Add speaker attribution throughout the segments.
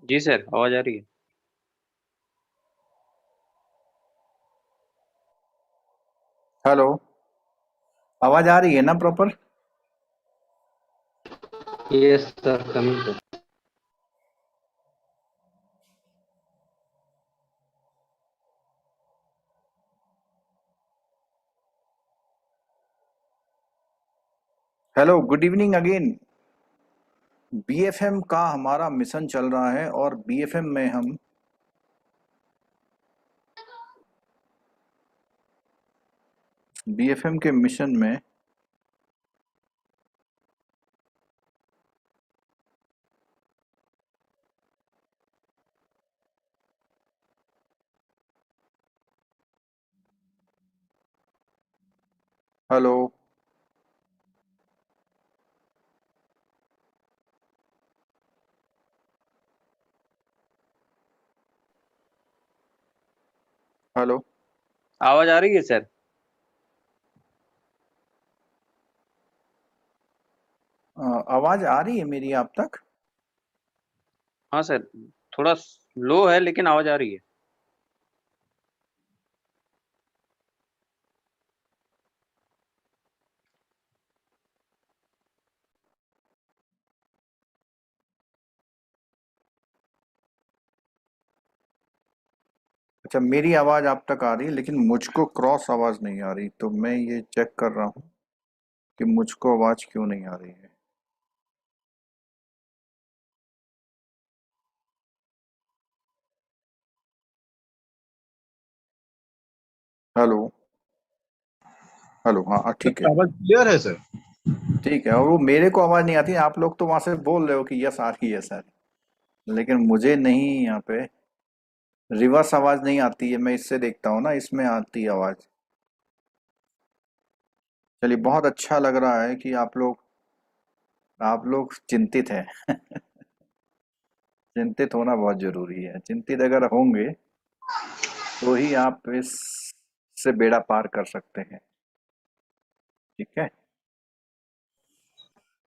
Speaker 1: जी sir, आवाज आ रही है।
Speaker 2: हेलो। आवाज आ रही है ना proper?
Speaker 1: Yes sir, coming sir.
Speaker 2: Hello, good evening again. BFM का हमारा मिशन चल रहा है और बीएफएम में हम बीएफएम के मिशन में हेलो। हेलो।
Speaker 1: आवाज आ रही है सर।
Speaker 2: आवाज आ रही है मेरी आप तक?
Speaker 1: हाँ सर, थोड़ा लो है लेकिन आवाज आ रही है।
Speaker 2: अच्छा, मेरी आवाज आप तक आ रही है लेकिन मुझको क्रॉस आवाज नहीं आ रही, तो मैं ये चेक कर रहा हूँ कि मुझको आवाज क्यों नहीं आ रही है। हेलो। हेलो, हाँ ठीक है।
Speaker 3: आवाज क्लियर है सर।
Speaker 2: ठीक है, और वो मेरे को आवाज नहीं आती। आप लोग तो वहां से बोल रहे हो कि यस आ रही है सर, लेकिन मुझे नहीं यहाँ पे रिवर्स आवाज नहीं आती है। मैं इससे देखता हूँ ना, इसमें आती है आवाज। चलिए, बहुत अच्छा लग रहा है कि आप लोग चिंतित हैं। चिंतित होना बहुत जरूरी है। चिंतित अगर होंगे तो ही आप इससे बेड़ा पार कर सकते हैं। ठीक है।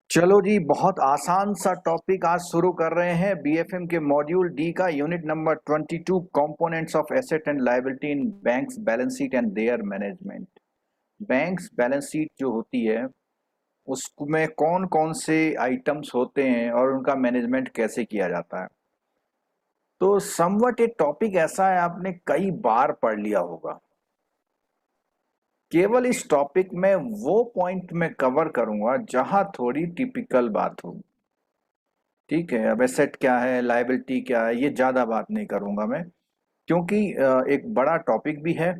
Speaker 2: चलो जी, बहुत आसान सा टॉपिक आज शुरू कर रहे हैं। बीएफएम के मॉड्यूल डी का unit number 22, components of asset and liability in banks balance sheet and there management. Banks balance sheet जो होती है, उसमें कौन कौन से आइटम्स होते हैं और उनका मैनेजमेंट कैसे किया जाता है। तो समवट ये टॉपिक ऐसा है, आपने कई बार पढ़ लिया होगा। केवल इस टॉपिक में वो पॉइंट में कवर करूंगा जहां थोड़ी टिपिकल बात होगी। ठीक है, अब एसेट क्या है, लायबिलिटी क्या है, ये ज्यादा बात नहीं करूंगा मैं, क्योंकि एक बड़ा टॉपिक भी है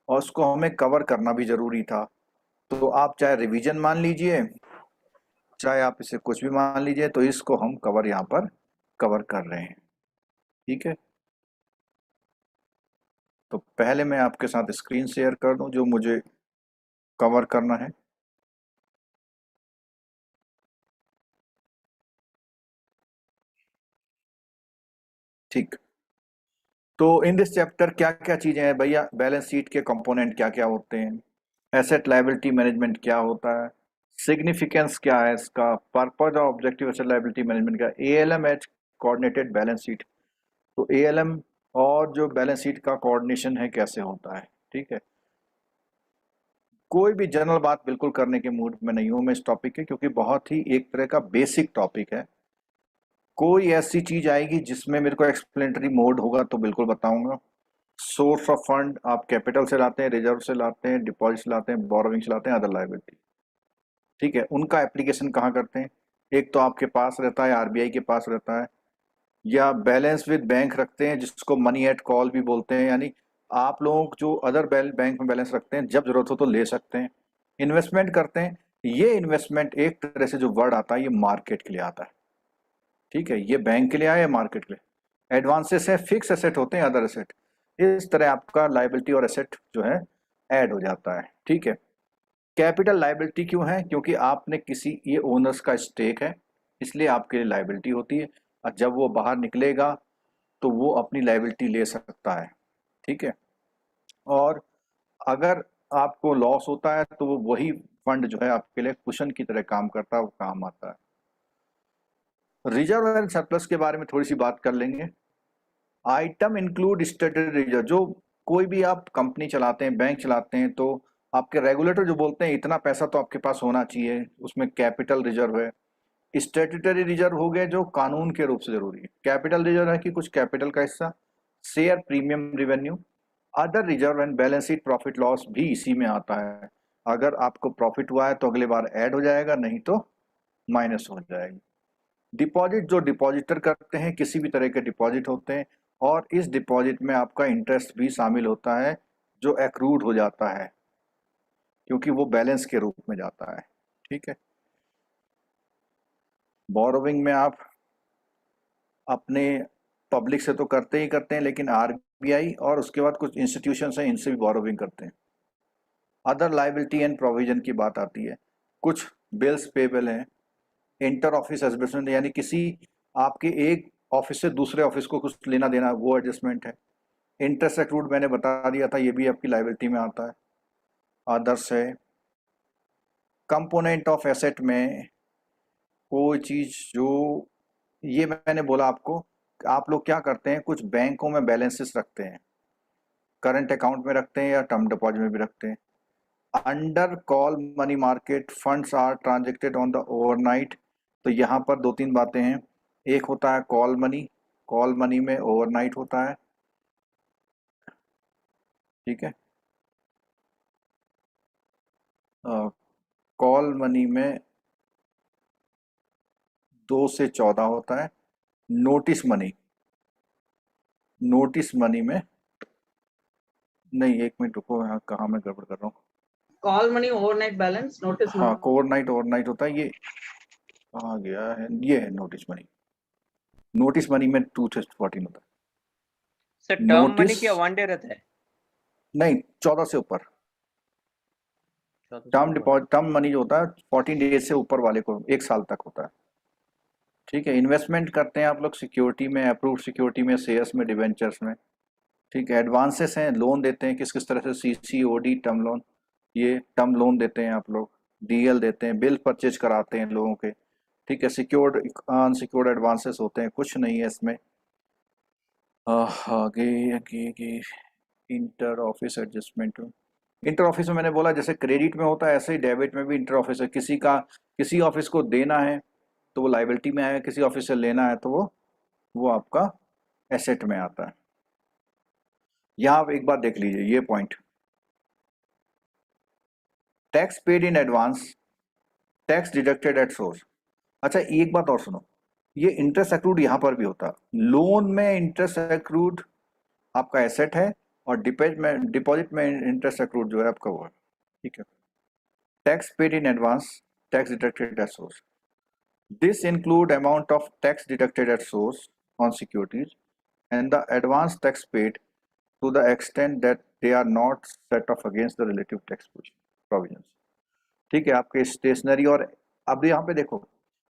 Speaker 2: और उसको हमें कवर करना भी जरूरी था। तो आप चाहे रिवीजन मान लीजिए, चाहे आप इसे कुछ भी मान लीजिए, तो इसको हम कवर यहाँ पर कवर कर रहे हैं। ठीक है। तो पहले मैं आपके साथ स्क्रीन शेयर कर दूं जो मुझे कवर करना है। ठीक। तो इन दिस चैप्टर क्या क्या चीजें हैं भैया? बैलेंस शीट के कंपोनेंट क्या क्या होते हैं, एसेट लायबिलिटी मैनेजमेंट क्या होता है, सिग्निफिकेंस क्या है इसका, पर्पज और ऑब्जेक्टिव एसेट लायबिलिटी मैनेजमेंट का, ALM as coordinated balance sheet. तो एएलएम और जो बैलेंस शीट का कोऑर्डिनेशन है कैसे होता है। ठीक है। कोई भी जनरल बात बिल्कुल करने के मूड में नहीं हूं मैं इस टॉपिक के, क्योंकि बहुत ही एक तरह का बेसिक टॉपिक है। कोई ऐसी चीज आएगी जिसमें मेरे को एक्सप्लेनेटरी मोड होगा तो बिल्कुल बताऊंगा। सोर्स ऑफ फंड आप कैपिटल से लाते हैं, रिजर्व से लाते हैं, डिपॉजिट से लाते हैं, बोरोविंग से लाते हैं, अदर लायबिलिटी। ठीक है, उनका एप्लीकेशन कहाँ करते हैं? एक तो आपके पास रहता है, आरबीआई के पास रहता है, या बैलेंस विद बैंक रखते हैं जिसको मनी एट कॉल भी बोलते हैं। यानी आप लोग जो अदर बैंक में बैलेंस रखते हैं, जब जरूरत हो तो ले सकते हैं। इन्वेस्टमेंट करते हैं। ये इन्वेस्टमेंट एक तरह से जो वर्ड आता है, ये मार्केट के लिए आता है। ठीक है, ये बैंक के लिए आया, मार्केट के लिए। एडवांसेस है, फिक्स एसेट होते हैं, अदर एसेट। इस तरह आपका लाइबिलिटी और एसेट जो है ऐड हो जाता है। ठीक है। कैपिटल लाइबिलिटी क्यों है? क्योंकि आपने किसी, ये ओनर्स का स्टेक है, इसलिए आपके लिए लाइबिलिटी होती है। और जब वो बाहर निकलेगा तो वो अपनी लाइबिलिटी ले सकता है। ठीक है। और अगर आपको लॉस होता है तो वो वही फंड जो है आपके लिए कुशन की तरह काम करता है, वो काम आता है। रिजर्व एंड सरप्लस के बारे में थोड़ी सी बात कर लेंगे। आइटम इंक्लूड स्टेटरी रिजर्व, जो कोई भी आप कंपनी चलाते हैं, बैंक चलाते हैं, तो आपके रेगुलेटर जो बोलते हैं इतना पैसा तो आपके पास होना चाहिए, उसमें कैपिटल रिजर्व है। स्टेटरी रिजर्व हो गए जो कानून के रूप से जरूरी है। कैपिटल रिजर्व है कि कुछ कैपिटल का हिस्सा, share premium revenue. Other reserve and balance sheet profit loss भी इसी में आता है। अगर आपको प्रॉफिट हुआ है तो अगले बार ऐड हो जाएगा, नहीं तो माइनस हो जाएगी। डिपॉजिट जो डिपॉजिटर करते हैं, किसी भी तरह के डिपॉजिट होते हैं, और इस डिपॉजिट में आपका इंटरेस्ट भी शामिल होता है जो एक्रूड हो जाता है, क्योंकि वो बैलेंस के रूप में जाता है। ठीक है। बोरोविंग में आप अपने पब्लिक से तो करते ही करते हैं, लेकिन आरबीआई और उसके बाद कुछ इंस्टीट्यूशन हैं, इनसे भी बोरोविंग करते हैं। अदर लाइबिलिटी एंड प्रोविजन की बात आती है। कुछ बिल्स पेबल हैं। इंटर ऑफिस एडजस्टमेंट, यानी किसी आपके एक ऑफिस से दूसरे ऑफिस को कुछ लेना देना, वो एडजस्टमेंट है। इंटरेस्ट एक्रूड मैंने बता दिया था, ये भी आपकी लाइबिलिटी में आता है। अदर्स है। कंपोनेंट ऑफ एसेट में कोई चीज जो, ये मैंने बोला आपको, आप लोग क्या करते हैं, कुछ बैंकों में बैलेंसेस रखते हैं, करंट अकाउंट में रखते हैं या टर्म डिपॉजिट में भी रखते हैं। Under call money market funds are transacted on the overnight. तो यहाँ पर दो तीन बातें हैं। एक होता है कॉल मनी, कॉल मनी में ओवरनाइट होता है। ठीक है। कॉल मनी में 2 से 14 होता है। नोटिस मनी, नोटिस मनी में नहीं, एक मिनट रुको, यहाँ कहाँ मैं गड़बड़ कर रहा हूँ।
Speaker 3: Call money overnight balance, notice
Speaker 2: हाँ,
Speaker 3: मनी
Speaker 2: ओवरनाइट ओवरनाइट होता है। ये कहाँ गया है, ये है नोटिस मनी। नोटिस मनी में 2 से 14 होता
Speaker 1: सर
Speaker 2: है।
Speaker 1: टर्म मनी
Speaker 2: नोटिस
Speaker 1: क्या 1 डे रहता है?
Speaker 2: नहीं, 14 से ऊपर।
Speaker 1: 14 से
Speaker 2: टर्म
Speaker 1: ऊपर।
Speaker 2: डिपॉजिट, टर्म मनी जो होता है 14 डेज से ऊपर वाले को 1 साल तक होता है। ठीक है। इन्वेस्टमेंट करते हैं आप लोग सिक्योरिटी में, अप्रूव्ड सिक्योरिटी में, शेयर्स में, डिवेंचर्स में। ठीक है। एडवांसेस हैं, लोन देते हैं किस किस तरह से, सीसीओडी टर्म लोन, ये टर्म लोन देते हैं आप लोग। डीएल देते हैं, बिल परचेज कराते हैं लोगों के। ठीक है। सिक्योर्ड अनसिक्योर्ड एडवांसेस होते हैं, कुछ नहीं है इसमें। आगे आगे आगे inter office adjustment. Inter office में मैंने बोला जैसे क्रेडिट में होता है, ऐसे ही डेबिट में भी इंटर ऑफिस है। किसी ऑफिस को देना है तो वो लाइबिलिटी में आएगा, किसी ऑफिस से लेना है तो वो आपका एसेट में आता है। यहाँ आप एक बार देख लीजिए ये point, tax paid in advance, tax deducted at source. अच्छा, एक बात और सुनो, ये इंटरेस्ट एक्रूड यहाँ पर भी होता है। लोन में इंटरेस्ट एक्रूड आपका एसेट है, और डिपॉजिट में इंटरेस्ट एक्रूड जो है आपका वो है। ठीक है। Tax paid in advance, tax deducted at source. This include amount of tax deducted at source on securities and the advance tax paid to the extent that they are not set off against the relative tax provisions। ठीक है। आपके stationery, और अब यहाँ पे देखो,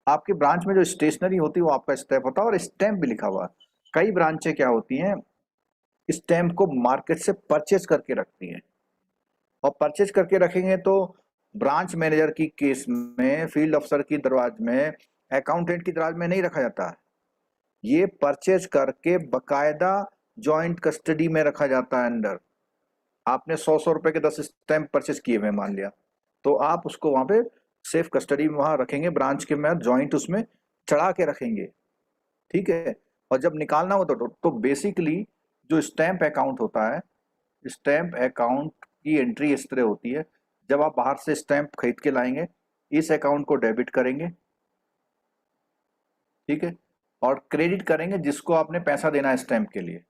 Speaker 2: आपके branch में जो स्टेशनरी होती है वो आपका स्टैम्प होता है, और स्टैम्प भी लिखा हुआ है। कई ब्रांचें क्या होती हैं, स्टैम्प को मार्केट से परचेज करके रखती हैं, और परचेज करके रखेंगे तो ब्रांच मैनेजर की केस में, फील्ड अफसर की दरवाज में, अकाउंटेंट की दरवाज में नहीं रखा जाता है। ये परचेज करके बकायदा जॉइंट कस्टडी में रखा जाता है अंडर। आपने 100 रुपए के 10 स्टैम्प परचेज किए हुए मान लिया, तो आप उसको वहां पे सेफ कस्टडी में वहां रखेंगे, ब्रांच के में जॉइंट उसमें चढ़ा के रखेंगे। ठीक है। और जब निकालना हो तो बेसिकली जो स्टैम्प अकाउंट होता है, स्टैम्प अकाउंट की एंट्री इस तरह होती है, जब आप बाहर से स्टैम्प खरीद के लाएंगे, इस अकाउंट को डेबिट करेंगे। ठीक है। और क्रेडिट करेंगे जिसको आपने पैसा देना है स्टैम्प के लिए,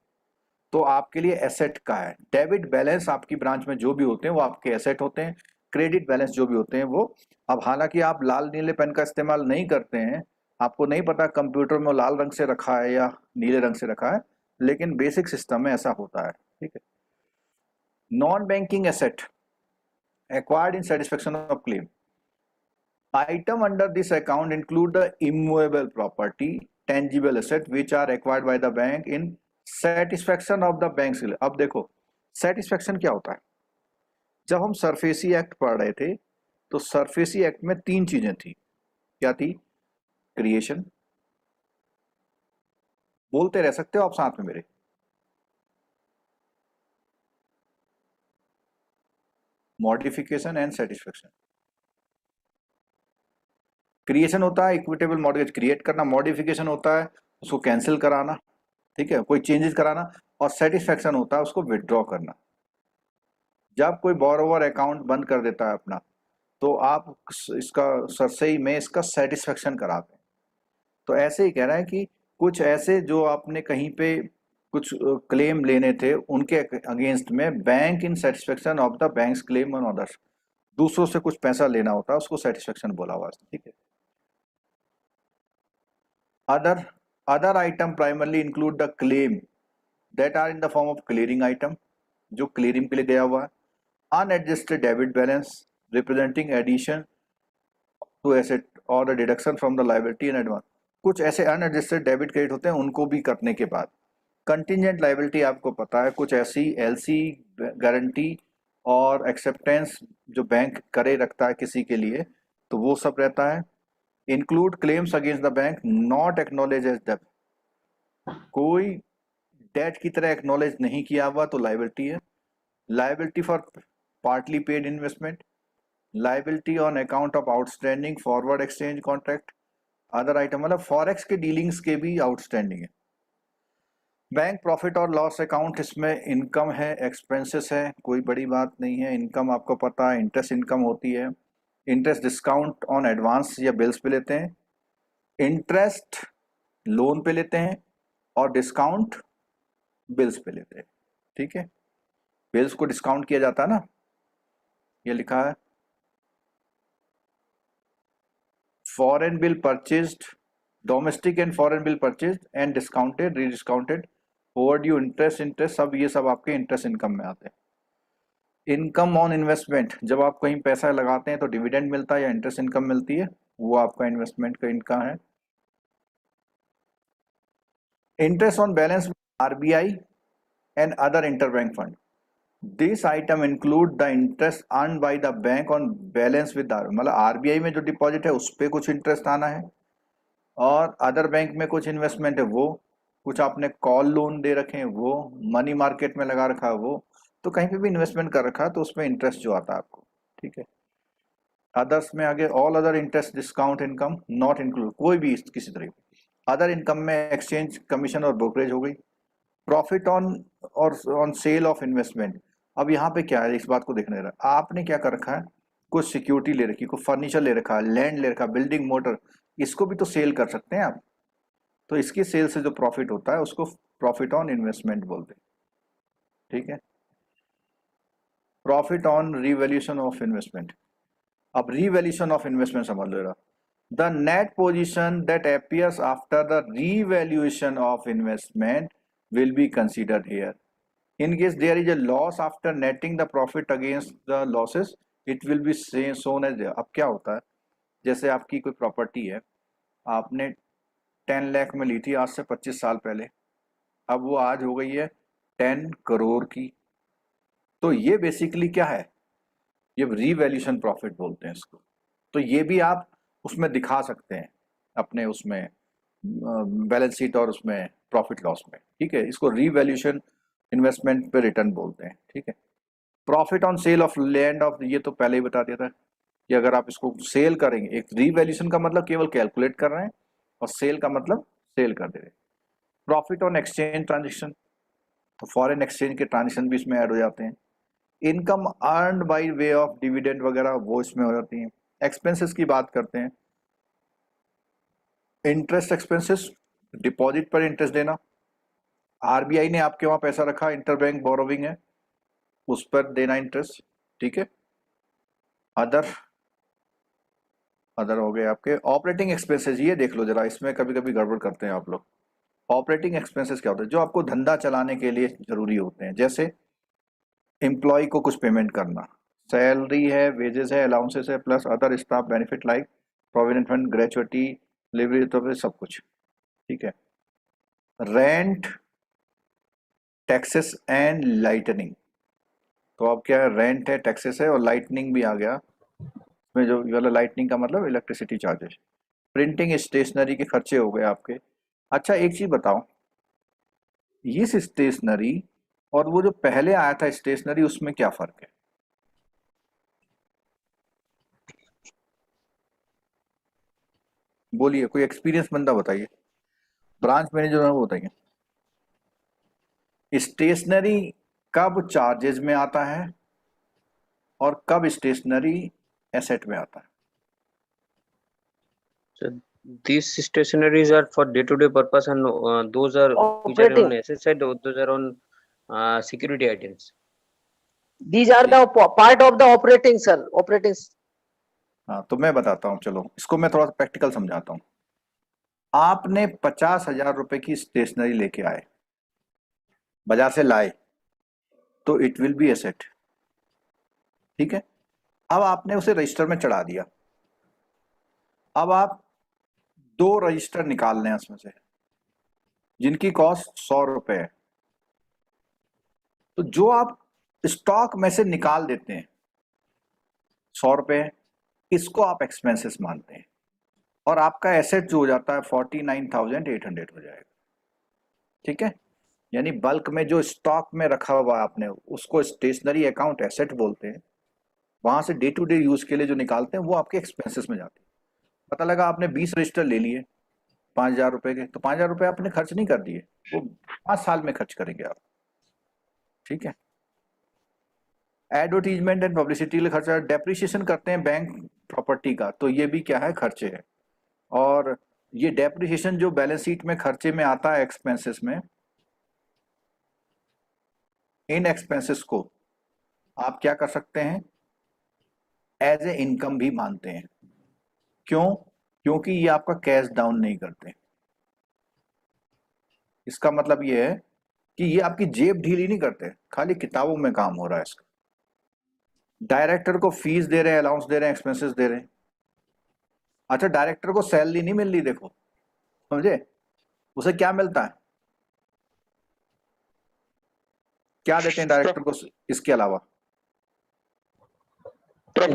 Speaker 2: तो आपके लिए एसेट का है। डेबिट बैलेंस आपकी ब्रांच में जो भी होते हैं वो आपके एसेट होते हैं। क्रेडिट बैलेंस जो भी होते हैं वो, अब हालांकि आप लाल नीले पेन का इस्तेमाल नहीं करते हैं, आपको नहीं पता कंप्यूटर में वो लाल रंग से रखा है या नीले रंग से रखा है, लेकिन बेसिक सिस्टम में ऐसा होता है। ठीक है। Non banking asset acquired in satisfaction of claim. Item under this account include the immovable property, tangible asset which are acquired by the bank in satisfaction of the bank's। अब देखो satisfaction क्या होता है। जब हम सरफेसी एक्ट पढ़ रहे थे तो सरफेसी एक्ट में 3 चीजें थी। क्या थी? क्रिएशन, बोलते रह सकते हो आप साथ में मेरे। Modification and satisfaction. क्रिएशन होता है इक्विटेबल मॉर्गेज क्रिएट करना, मॉडिफिकेशन होता है उसको कैंसिल कराना, ठीक है, कोई चेंजेस कराना, और सेटिस्फेक्शन होता है उसको विड्रॉ करना। जब कोई बोरोवर अकाउंट बंद कर देता है अपना, तो आप इसका सरसई में इसका सेटिस्फेक्शन कराते हैं। तो ऐसे ही कह रहा है कि कुछ ऐसे जो आपने कहीं पे कुछ क्लेम लेने थे उनके अगेंस्ट में bank in satisfaction of the banks claim on others, दूसरों से कुछ पैसा लेना होता है उसको सेटिस्फेक्शन बोला हुआ है, ठीक है। Other other item primarily include the claim that are in the form of clearing item, जो क्लियरिंग के लिए गया हुआ है। Unadjusted debit balance representing addition to asset और the deduction from the liability in advance, कुछ ऐसे अनएडजस्टेड डेबिट क्रेडिट होते हैं उनको भी करने के बाद। कंटिजेंट लायबिलिटी आपको पता है, कुछ ऐसी एलसी गारंटी और एक्सेप्टेंस जो बैंक करे रखता है किसी के लिए, तो वो सब रहता है। Include claims against the bank not acknowledge as debt, कोई डेट की तरह एक्नॉलेज नहीं किया हुआ तो लायबिलिटी है। Liability for partly paid investment, liability on account of outstanding forward exchange contract, other item मतलब फॉरेक्स के डीलिंग्स के भी आउटस्टैंडिंग है। बैंक प्रॉफिट और लॉस अकाउंट, इसमें इनकम है एक्सपेंसेस है, कोई बड़ी बात नहीं है। इनकम आपको पता है इंटरेस्ट इनकम होती है, इंटरेस्ट डिस्काउंट ऑन एडवांस या बिल्स पे लेते हैं, इंटरेस्ट लोन पे लेते हैं, और डिस्काउंट बिल्स पे लेते हैं, ठीक है। बिल्स को डिस्काउंट किया जाता है ना, ये लिखा है foreign bill purchased, domestic and foreign bill purchased and discounted री डिस्काउंटेड, ओवरड्यू इंटरेस्ट सब ये सब आपके इंटरेस्ट इनकम में आते हैं। इनकम ऑन इन्वेस्टमेंट, जब आप कहीं पैसा लगाते हैं तो डिविडेंड मिलता है या इंटरेस्ट इनकम मिलती है, वो आपका इन्वेस्टमेंट का इनकम है। Interest on balance RBI and other interbank fund, this item include the interest earn by the bank on balance with R, मतलब आरबीआई में जो डिपॉजिट है उस पर कुछ इंटरेस्ट आना है, और अदर बैंक में कुछ इन्वेस्टमेंट है वो, कुछ आपने कॉल लोन दे रखे हैं वो, मनी मार्केट में लगा रखा है वो, तो कहीं पे भी इन्वेस्टमेंट कर रखा है तो उसमें इंटरेस्ट जो आता है आपको, ठीक है। अदर्स में आगे all other interest discount income not include, कोई भी किसी तरह की अदर इनकम में एक्सचेंज कमीशन और ब्रोकरेज हो गई। प्रॉफिट ऑन और ऑन सेल ऑफ इन्वेस्टमेंट, अब यहाँ पे क्या है इस बात को देखने रहा, आपने क्या कर रखा है, कुछ सिक्योरिटी ले रखी, कुछ फर्नीचर ले रखा है, लैंड ले रखा, बिल्डिंग मोटर, इसको भी तो सेल कर सकते हैं आप, तो इसकी सेल से जो प्रॉफिट होता है उसको प्रॉफिट ऑन इन्वेस्टमेंट बोलते हैं, ठीक है। Profit on revaluation of investment, अब रिवैल्यूएशन ऑफ इन्वेस्टमेंट समझ लो, the net position that appears after the revaluation of investment will be considered here. In case there is a loss after netting the profit against the losses, it will be shown as there. अब क्या होता है, जैसे आपकी कोई property है, आपने 10 लाख में ली थी आज से 25 साल पहले, अब वो आज हो गई है 10 करोड़ की, तो ये बेसिकली क्या है, ये रिवैल्यूएशन प्रॉफिट बोलते हैं इसको। तो ये भी आप उसमें दिखा सकते हैं अपने उसमें बैलेंस शीट और उसमें प्रॉफिट लॉस में, ठीक है। इसको रिवैल्यूएशन इन्वेस्टमेंट पे रिटर्न बोलते हैं, ठीक है। Profit on sale of land of, ये तो पहले ही बता दिया था कि अगर आप इसको सेल करेंगे, एक रिवैल्यूएशन का मतलब केवल कैलकुलेट कर रहे हैं और सेल का मतलब सेल कर दे रहे हैं। प्रॉफिट ऑन एक्सचेंज ट्रांजेक्शन, तो फॉरेन एक्सचेंज के ट्रांजेक्शन भी इसमें ऐड हो जाते हैं। Income earned by way of dividend वगैरह वो इसमें हो जाती हैं। एक्सपेंसेस की बात करते हैं, इंटरेस्ट एक्सपेंसेस, डिपॉजिट पर इंटरेस्ट देना, आरबीआई ने आपके वहां पैसा रखा, इंटरबैंक बोरोविंग है, उस पर देना इंटरेस्ट, ठीक है। अदर अदर हो गए आपके ऑपरेटिंग एक्सपेंसेस, ये देख लो जरा, इसमें कभी कभी गड़बड़ करते हैं आप लोग। ऑपरेटिंग एक्सपेंसेस क्या होते हैं, जो आपको धंधा चलाने के लिए जरूरी होते हैं, जैसे एम्प्लॉय को कुछ पेमेंट करना, सैलरी है, वेजेस है, अलाउंसेस है, plus other staff benefit like provident fund, gratuity, livery, तो सब कुछ, ठीक है। रेंट, टैक्सेस एंड लाइटनिंग, तो अब क्या है, रेंट है, टैक्सेस है और लाइटनिंग भी आ गया इसमें, जो वाला लाइटनिंग का मतलब इलेक्ट्रिसिटी चार्जेस। प्रिंटिंग स्टेशनरी के खर्चे हो गए आपके। अच्छा एक चीज बताओ, इस स्टेशनरी और वो जो पहले आया था स्टेशनरी, उसमें क्या फर्क है? बोलिए, कोई एक्सपीरियंस बंदा बताइए, ब्रांच मैनेजर है वो बताइए। स्टेशनरी कब चार्जेस में आता है और कब स्टेशनरी एसेट में आता है?
Speaker 4: So these stationaries are for day-to-day purpose, and those are which are
Speaker 5: Operating.
Speaker 4: on asset side. Those are on security items.
Speaker 5: These are the part of the operating, sir. Operating.
Speaker 2: हाँ, तो मैं बताता हूँ, चलो इसको मैं थोड़ा सा प्रैक्टिकल समझाता हूँ। आपने 50,000 रुपए की स्टेशनरी लेके आए, बाजार से लाए, तो इट विल बी एसेट, ठीक है। अब आपने उसे रजिस्टर में चढ़ा दिया। अब आप 2 रजिस्टर निकाल लें उसमें से, जिनकी कॉस्ट 100 रुपए है। तो जो आप स्टॉक में से निकाल देते हैं 100 रुपए, इसको आप एक्सपेंसेस मानते हैं, और आपका एसेट जो हो जाता है 49,800 हो जाएगा, ठीक है। यानी बल्क में जो स्टॉक में रखा हुआ है आपने, उसको स्टेशनरी अकाउंट एसेट बोलते हैं। वहां से डे टू डे यूज के लिए जो निकालते हैं वो आपके एक्सपेंसेस में जाते हैं। पता लगा आपने 20 रजिस्टर ले लिए 5,000 रुपए के, तो 5,000 रुपए आपने खर्च नहीं कर दिए, वो 5 साल में खर्च करेंगे आप, ठीक है। एडवर्टीजमेंट एंड पब्लिसिटी के लिए खर्चा, डेप्रिसिएशन करते हैं बैंक प्रॉपर्टी का, तो ये भी क्या है, खर्चे है। और ये डेप्रिसिएशन जो बैलेंस शीट में खर्चे में आता है एक्सपेंसेस में, इन एक्सपेंसेस को आप क्या कर सकते हैं, एज ए इनकम भी मानते हैं। क्यों? क्योंकि ये आपका कैश डाउन नहीं करते। इसका मतलब ये है कि ये आपकी जेब ढीली नहीं करते, खाली किताबों में काम हो रहा है इसका। डायरेक्टर को फीस दे रहे हैं, अलाउंस दे रहे हैं, एक्सपेंसेस दे रहे हैं। अच्छा, डायरेक्टर को सैलरी नहीं मिल रही, देखो समझे, उसे क्या मिलता है, क्या देते हैं डायरेक्टर को इसके अलावा? क्या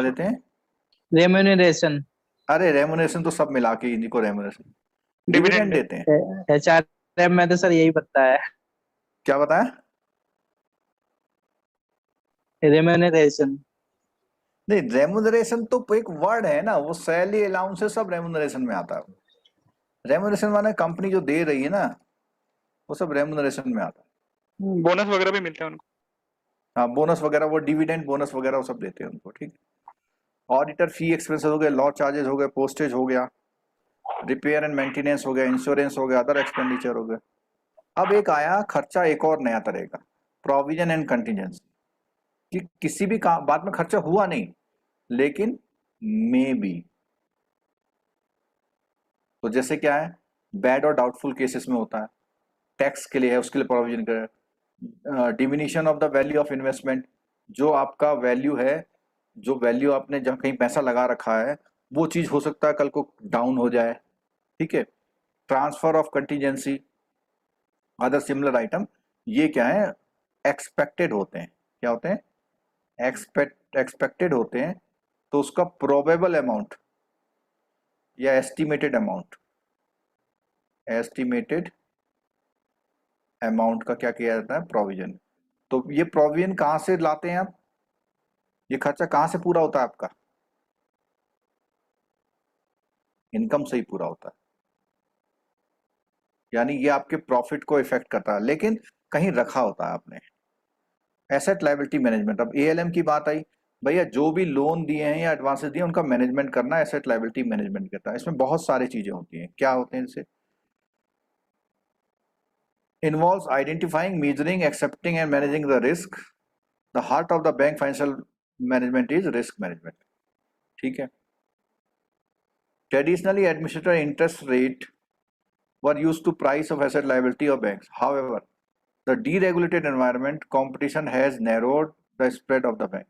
Speaker 2: देते हैं?
Speaker 6: रेम्यूनरेशन।
Speaker 2: अरे रेम्यूनरेशन तो सब मिला के इनको रेम्यूनरेशन, डिविडेंड देते हैं।
Speaker 6: एचआरएम में तो सर यही बताया है,
Speaker 2: क्या बताया?
Speaker 6: रेम्यूनरेशन।
Speaker 2: नहीं, रेम्यूनरेशन तो एक वर्ड है ना, वो सैलरी अलाउंस सब रेम्यूनरेशन में आता है। रेम्यूनरेशन माने कंपनी जो दे रही है ना, वो सब रेम्यूनरेशन में आता है।
Speaker 7: बोनस वगैरह भी मिलता है उनको।
Speaker 2: हाँ, बोनस वगैरह, वो डिविडेंड बोनस वगैरह वो सब देते हैं उनको, ठीक। ऑडिटर फी एक्सपेंसेस हो गए, लॉ चार्जेस हो गए, पोस्टेज हो गया, रिपेयर एंड मेंटेनेंस हो गया, इंश्योरेंस हो गया, अदर एक्सपेंडिचर हो गया। अब एक आया खर्चा, एक और नया तरह का, प्रोविजन एंड कंटीजेंसी, कि किसी भी बात में खर्चा हुआ नहीं, लेकिन मे बी। तो जैसे क्या है, बैड और डाउटफुल केसेस में होता है, टैक्स के लिए है, उसके लिए प्रोविजन करें। Diminishing of the value of investment, जो आपका वैल्यू है, जो वैल्यू आपने जहाँ कहीं पैसा लगा रखा है, वो चीज हो सकता है कल को डाउन हो जाए, ठीक है। Transfer of contingency, other similar item, ये क्या है, एक्सपेक्टेड होते हैं। क्या होते हैं? एक्सपेक्टेड होते हैं। तो उसका प्रोबेबल अमाउंट या एस्टिमेटेड अमाउंट का क्या किया जाता है, प्रोविजन। तो ये प्रोविजन कहां से लाते हैं आप, ये खर्चा कहां से पूरा होता है आपका? इनकम से ही पूरा होता है। यानी ये आपके प्रॉफिट को इफेक्ट करता है, लेकिन कहीं रखा होता है आपने। एसेट लायबिलिटी मैनेजमेंट, अब एएलएम की बात आई, भैया जो भी लोन दिए हैं या एडवांसेस दिए हैं उनका मैनेजमेंट करना एसेट लायबिलिटी मैनेजमेंट करता है। इसमें बहुत सारी चीजें होती हैं। क्या होते हैं इनसे? involves identifying, measuring, accepting and managing the risk. The heart of the bank financial management is risk management. ठीक है। Traditionally, administered interest rate were used to price of asset liability of banks. However, the deregulated environment, competition has narrowed the spread of the bank.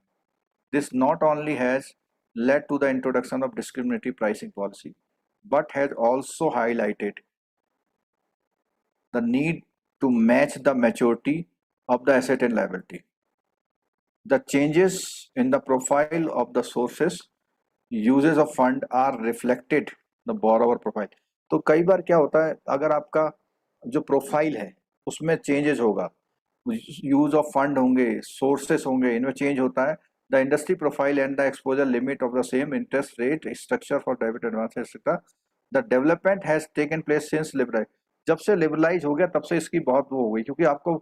Speaker 2: This not only has led to the introduction of discriminatory pricing policy, but has also highlighted the need to match the maturity of the asset and liability. The changes in the profile of the sources, uses of fund are reflected the borrower profile. तो कई बार क्या होता है, अगर आपका जो profile है उसमें चेंजेस होगा, यूज ऑफ फंड होंगे, सोर्सेस होंगे, इनमें चेंज होता है. The industry profile and the exposure limit of the same interest rate structure for debit advance etcetera. The development has taken place since liberalise. जब से लिबरलाइज हो गया तब से इसकी बहुत वो हो गई, क्योंकि आपको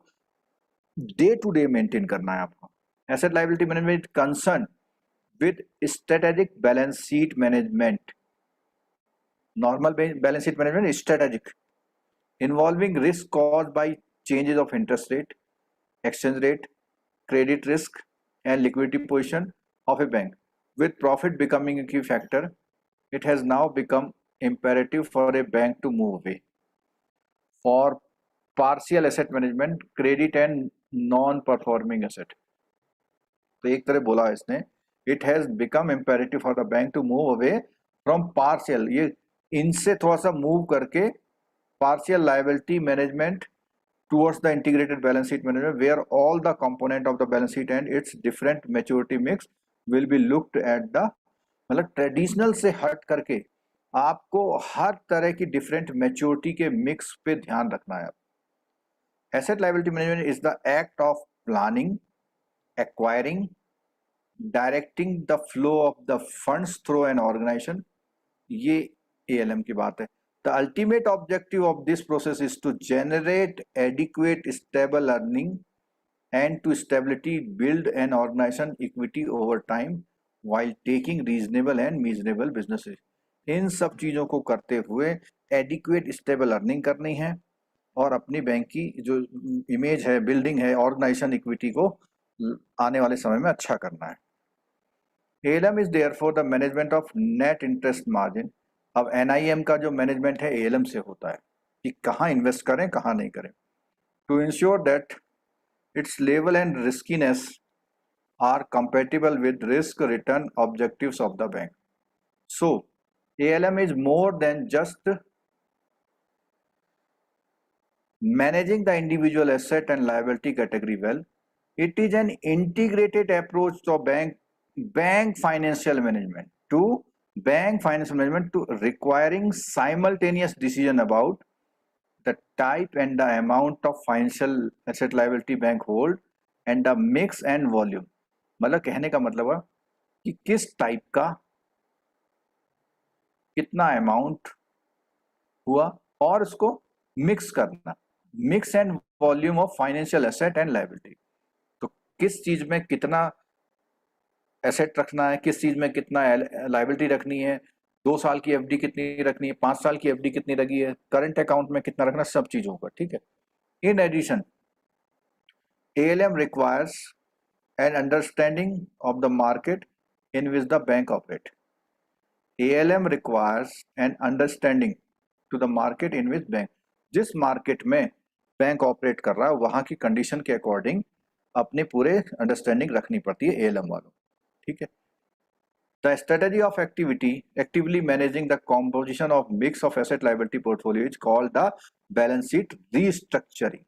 Speaker 2: डे टू डे मेंटेन करना है आपको. Asset liability management concern with strategic balance sheet management. Normal balance sheet management strategic, involving risk caused by changes of interest rate, exchange rate, credit risk, and liquidity position of a bank. With profit becoming a key factor, it has now become imperative for a bank to move away. For partial asset management, credit and non-performing asset. तो एक तरह बोला इसने, it has become imperative for the bank to move away from partial, ये इनसे थोड़ा सा move करके partial liability management towards the integrated balance sheet management, where all the component of the balance sheet and its different maturity mix will be looked at the, मतलब traditional से हट करके आपको हर तरह की डिफरेंट मैच्योरिटी के mix पे ध्यान रखना है. Asset liability management is the act of planning, acquiring, directing the flow of the funds through an organization. ये ALM की बात है. The ultimate objective of this process is to generate adequate stable earning and to stability build an organization equity over time while taking reasonable and measurable businesses. इन सब चीज़ों को करते हुए adequate stable earning करनी है और अपनी बैंक की जो इमेज है, बिल्डिंग है, ऑर्गेनाइजेशन इक्विटी को आने वाले समय में अच्छा करना है. ALM is therefore the management of net interest margin. अब NIM का जो मैनेजमेंट है ALM से होता है कि कहाँ इन्वेस्ट करें, कहाँ नहीं करें. To ensure that its level and riskiness are compatible with risk return objectives of the bank. So ALM is more than just managing the individual asset and liability category well. It is an integrated approach to bank financial management to requiring simultaneous decision about the type and the amount of financial asset liability bank hold and the mix and volume. मतलब कहने का मतलब है कि किस type का कितना amount हुआ और उसको मिक्स करना, mix and volume of financial asset and liability. तो किस चीज में कितना एसेट रखना है, किस चीज में कितना लायबिलिटी रखनी है, 2 साल की FD कितनी रखनी है, 5 साल की FD कितनी लगी है, करंट अकाउंट में कितना रखना, सब चीजों का. ठीक है. In addition ALM requires an understanding of the market in which the bank operate. ALM requires an understanding to the market in which bank, जिस मार्केट में बैंक ऑपरेट कर रहा है वहां की कंडीशन के अकॉर्डिंग अपने पूरे अंडरस्टैंडिंग रखनी पड़ती है ALM वालों. ठीक है. The strategy of actively managing the composition of mix of asset liability portfolio is called the balance sheet restructuring.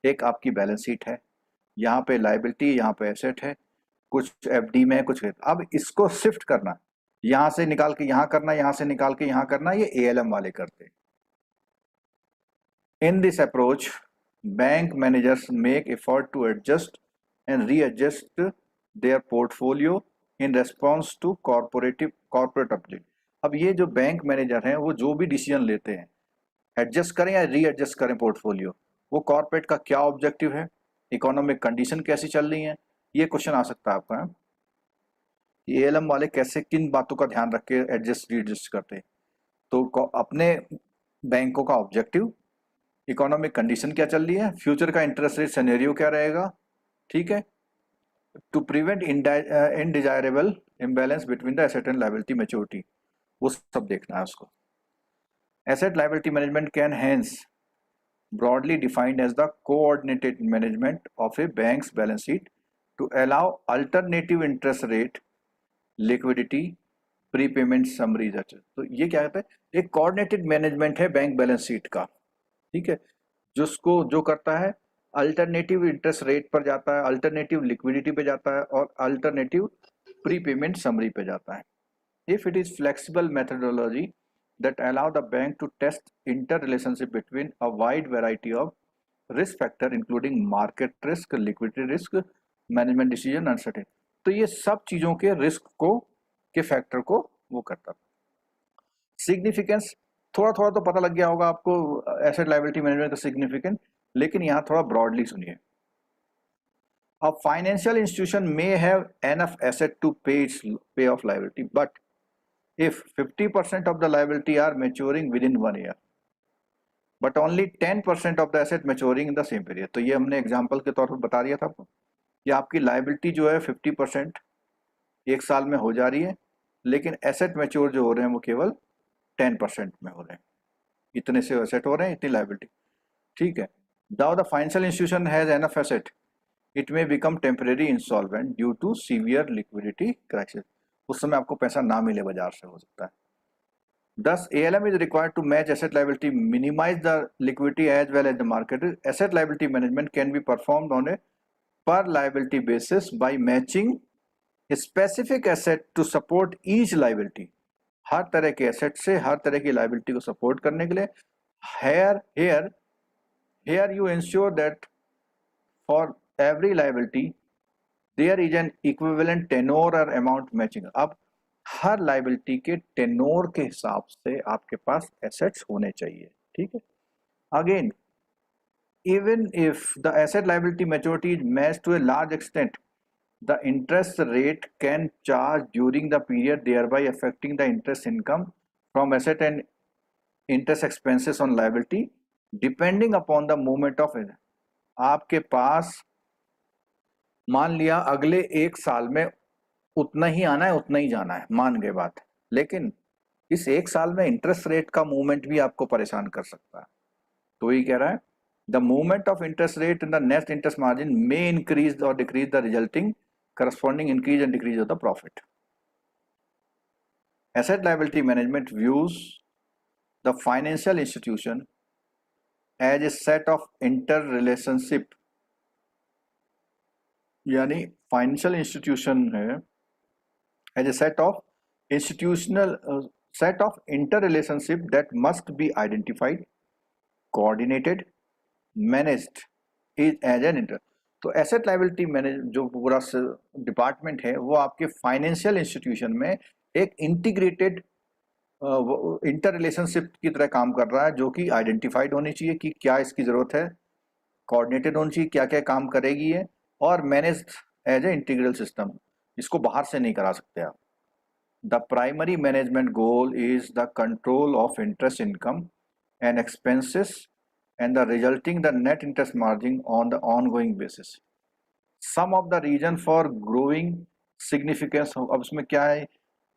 Speaker 2: एक आपकी बैलेंस शीट है, यहाँ पे लायबिलिटी, यहाँ पे एसेट है, कुछ FD में, कुछ. अब इसको शिफ्ट करना, यहाँ से निकाल के यहाँ करना, यहाँ से निकाल के यहाँ करना, ये ALM वाले करते हैं. In this approach, bank managers make effort to adjust and readjust their portfolio in response to corporate objective. अब ये जो बैंक मैनेजर हैं वो जो भी डिसीजन लेते हैं, एडजस्ट करें या रीएडजस्ट करें पोर्टफोलियो, वो कॉर्पोरेट का क्या ऑब्जेक्टिव है, इकोनॉमिक कंडीशन कैसी चल रही है, ये क्वेश्चन आ सकता है आपका. ALM वाले कैसे किन बातों का ध्यान रख के एडजस्ट रीएडजस्ट करते हैं. तो अपने बैंकों का ऑब्जेक्टिव, इकोनॉमिक कंडीशन क्या चल रही है, फ्यूचर का इंटरेस्ट रेट सिनेरियो क्या रहेगा. ठीक है. To prevent undesirable imbalance between the asset and liability maturity, वो सब देखना है उसको. Asset liability management can hence broadly defined as the coordinated management of a bank's balance sheet to allow alternative interest rate, liquidity, prepayment summaries. तो ये क्या कहता है, एक coordinated management है बैंक बैलेंस शीट का. ठीक है. जिसको जो करता है अल्टरनेटिव इंटरेस्ट रेट पर जाता है, अल्टरनेटिव लिक्विडिटी पे जाता है और अल्टरनेटिव प्रीपेमेंट समरी पे जाता है. If it is flexible methodology, that allow the bank to test interrelationship between a wide variety of risk factor including market risk, liquidity risk, management decision, uncertain। तो ये सब चीजों के रिस्क को के फैक्टर को वो करता। सिग्निफिकेंस थोड़ा थोड़ा तो पता लग गया होगा आपको एसेट लायबिलिटी मैनेजमेंट का सिग्निफिकेंट, लेकिन यहाँ थोड़ा ब्रॉडली सुनिए। A financial institution may have enough asset to pay off liability, but if 50% of the liability are maturing within 1 year, but only 10% of the asset maturing in the same period, तो ये हमने example के तौर पर बता दिया था आपको कि आपकी लायबिलिटी जो है 50% एक साल में हो जा रही है, लेकिन एसेट मैच्योर जो हो रहे हैं वो केवल 10% में हो रहे हैं। इतने से एसेट हो रहे हैं, इतनी लायबिलिटी, ठीक है। Now the financial institution has enough asset, it may become temporary insolvent due to severe liquidity crisis। उस समय आपको पैसा ना मिले बाजार से, हो सकता है। Thus ALM is required to match asset liability, minimize the liquidity as well as the market risk। Asset liability management can be performed on a per liability basis by matching a specific asset to support each liability। हर तरह के asset से हर तरह की liability को support करने के लिए here you ensure that for every liability there is an equivalent tenor or amount matching। अब हर लायबिलिटी के टेनोर के हिसाब से आपके पास एसेट्स होने चाहिए, ठीक है। Again even if the asset liability maturity is matched to a large extent, the interest rate can charge during the period, thereby affecting the interest income from asset and interest expenses on liability depending upon the movement of it। आपके पास मान लिया अगले एक साल में उतना ही आना है, उतना ही जाना है, मान गए बात, लेकिन इस एक साल में इंटरेस्ट रेट का मूवमेंट भी आपको परेशान कर सकता है। तो ये कह रहा है the movement of interest rate in the net interest margin may increase और decrease the resulting corresponding increase and decrease of the profit। Asset liability management views the financial institution as a set of interrelationship, यानी financial institution है as a set of interrelationship that must be identified, coordinated, managed is as an inter। तो asset liability manage जो पूरा department है वो आपके financial institution में एक इंटीग्रेटेड इंटर रिलेशनशिप की तरह काम कर रहा है, जो कि आइडेंटिफाइड होनी चाहिए कि क्या इसकी ज़रूरत है, कोऑर्डिनेटेड होनी चाहिए क्या क्या काम करेगी है, और managed as a integral system. इसको बाहर से नहीं करा सकते आप। The primary management goal is the control of interest income and expenses and the resulting the net interest margin on the ongoing basis। Some of the reason for growing significance, अब उसमें क्या है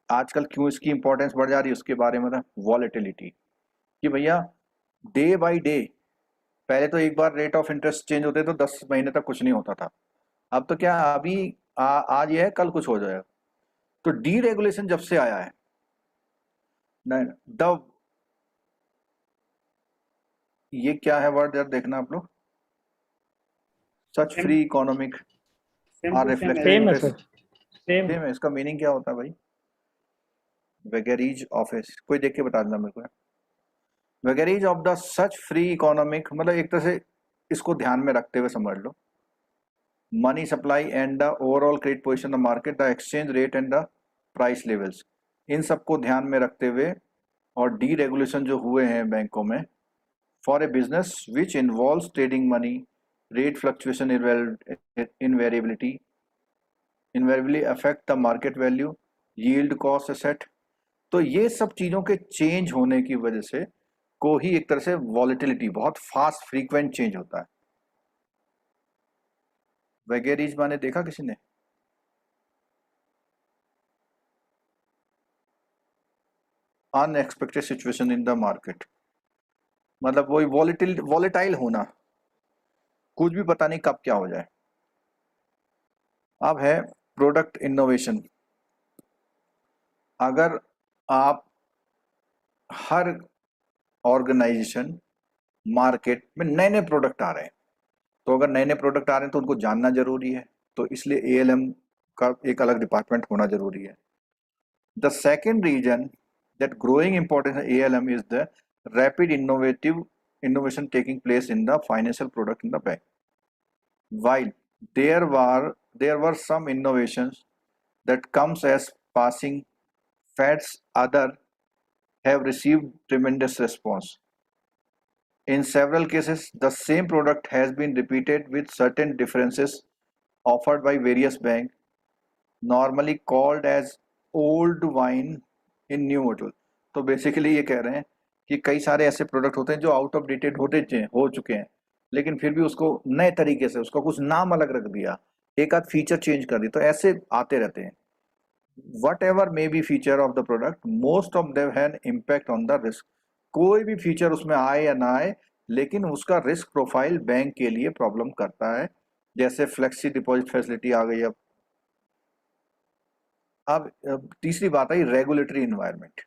Speaker 2: आजकल क्यों इसकी इंपॉर्टेंस बढ़ जा रही है उसके बारे में था। वॉलेटिलिटी, कि भैया डे बाय डे, पहले तो एक बार रेट ऑफ इंटरेस्ट चेंज होते तो 10 महीने तक कुछ नहीं होता था, अब तो क्या अभी आज ये है कल कुछ हो जाएगा। तो डी रेगुलेशन जब से आया है द ये क्या है वर्ड यार, देखना आप लोग, such free economic are reflected, same है। इसका मीनिंग क्या होता है भाई? वेगेरीज ऑफ, कोई देख के बता देना मेरे को। Vagaries of the such free economic, मतलब एक तरह से इसको ध्यान में रखते हुए समझ लो, money supply and the overall credit position the market, the exchange rate and the price levels, इन सबको ध्यान में रखते हुए, और डी रेगुलेशन जो हुए हैं बैंकों में for a business which involves trading money, rate fluctuation invariably affect the market value, yield, cost, asset। तो ये सब चीजों के चेंज होने की वजह से को ही एक तरह से वॉलेटिलिटी, बहुत फास्ट फ्रीक्वेंट चेंज होता है। वेगेरीज माने देखा किसी ने? Unexpected situation in the market, मतलब वही वॉलेटाइल होना, कुछ भी पता नहीं कब क्या हो जाए। अब है प्रोडक्ट इनोवेशन। अगर आप हर ऑर्गेनाइजेशन मार्केट में नए नए प्रोडक्ट आ रहे हैं, तो अगर नए नए प्रोडक्ट आ रहे हैं तो उनको जानना जरूरी है, तो इसलिए एएलएम का एक अलग डिपार्टमेंट होना जरूरी है। The second reason that growing importance of ALM is the rapid innovation taking place in the financial product in the bank. While there were some innovations that comes as passing fads, other have received tremendous response. In several cases, the same product has been repeated with certain differences offered by various banks, normally called as old wine in new bottle. तो basically ये कह रहे हैं कि कई सारे ऐसे product होते हैं जो आउट ऑफ डेटेड हो चुके हैं, लेकिन फिर भी उसको नए तरीके से उसका कुछ नाम अलग रख दिया, एक आध फीचर चेंज कर दी, तो ऐसे आते रहते हैं. Whatever may be feature of the product, most of them have impact on the risk. कोई भी फीचर उसमें आए या ना आए, लेकिन उसका रिस्क प्रोफाइल बैंक के लिए प्रॉब्लम करता है. जैसे फ्लेक्सी डिपॉजिट फैसिलिटी आ गई. अब तीसरी बात आई रेगुलेटरी इन्वायरमेंट.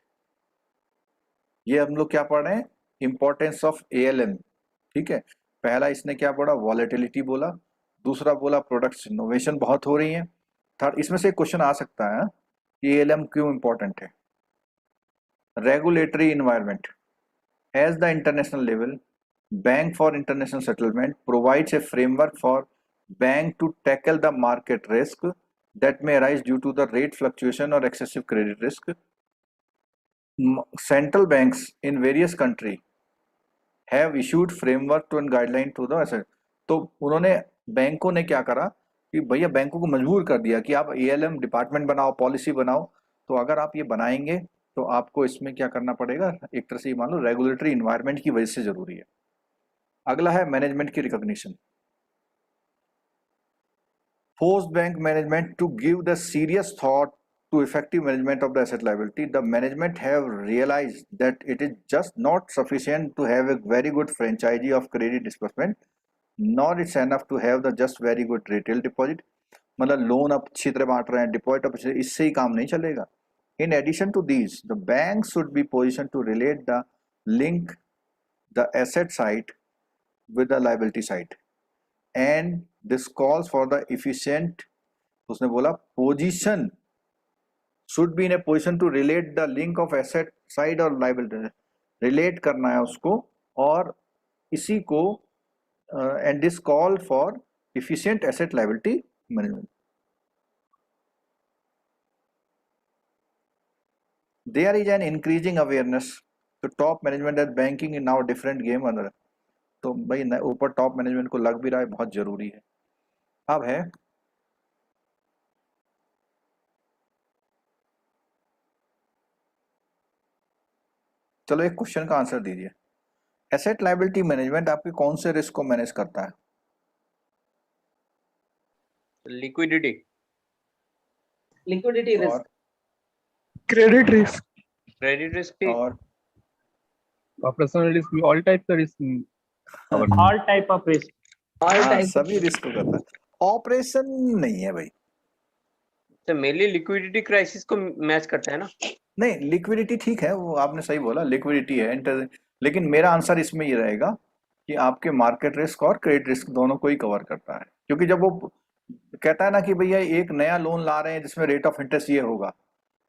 Speaker 2: ये हम लोग क्या पढ़ रहे हैं, इंपॉर्टेंस ऑफ ALM. ठीक है, पहला इसने क्या पढ़ा, वॉलेटिलिटी बोला. दूसरा बोला प्रोडक्ट्स इनोवेशन बहुत हो रही है. थर्ड, इसमें से क्वेश्चन आ सकता है कि ALM क्यों इंपॉर्टेंट है. Regulatory environment. As the international level, bank for international settlement provides a framework for bank to tackle the market risk that may arise due to the rate fluctuation or excessive credit risk. Central banks in various countries have issued framework to and guideline to the asset. तो उन्होंने बैंकों ने क्या करा कि भैया बैंकों को मजबूर कर दिया कि आप ALM डिपार्टमेंट बनाओ, पॉलिसी बनाओ. तो अगर आप ये बनाएंगे तो आपको इसमें क्या करना पड़ेगा, एक तरह से मान लो रेगुलेटरी इन्वायरमेंट की वजह से जरूरी है. अगला है मैनेजमेंट की recognition. Forced bank management to give the serious thought to effective management of the asset liability. The management have realized that it is just not sufficient to have a very good franchisee of credit disbursement, nor it's enough to have the just very good retail deposit. मतलब loan आप अच्छी तरह बांट रहे हैं, deposit आप अच्छी, इससे ही काम नहीं चलेगा. In addition to these, the bank should be positioned to relate the link the asset side with the liability side. And this calls for the efficient, उसने बोला position should be in a position to relate the link of asset side और liability, relate करना है उसको, और इसी को and this call for efficient asset liability management. There is an increasing awareness to top management that banking is now a different game under. तो भाई ऊपर टॉप मैनेजमेंट को लग भी रहा है, बहुत जरूरी है. अब है चलो एक क्वेश्चन का आंसर दीजिए. एसेट लायबिलिटी मैनेजमेंट आपके कौन से रिस्क को मैनेज करता है?
Speaker 4: liquidity,
Speaker 3: Liquidity risk.
Speaker 2: और
Speaker 7: credit risk,
Speaker 4: credit risk भी,
Speaker 2: और
Speaker 7: operational risk, all types of risk.
Speaker 6: All type of risk.
Speaker 3: All
Speaker 2: हाँ,
Speaker 3: types of
Speaker 2: सभी रिस्क को करता है. ऑपरेशन नहीं है भाई.
Speaker 4: तो मेनली लिक्विडिटी क्राइसिस को मैच करता है ना.
Speaker 2: नहीं, लिक्विडिटी ठीक है, वो आपने सही बोला, लिक्विडिटी है, लेकिन मेरा आंसर इसमें ये रहेगा कि आपके मार्केट रिस्क और क्रेडिट रिस्क दोनों को ही कवर करता है. क्योंकि जब वो कहता है ना कि भैया एक नया लोन ला रहे हैं जिसमें रेट ऑफ इंटरेस्ट ये होगा,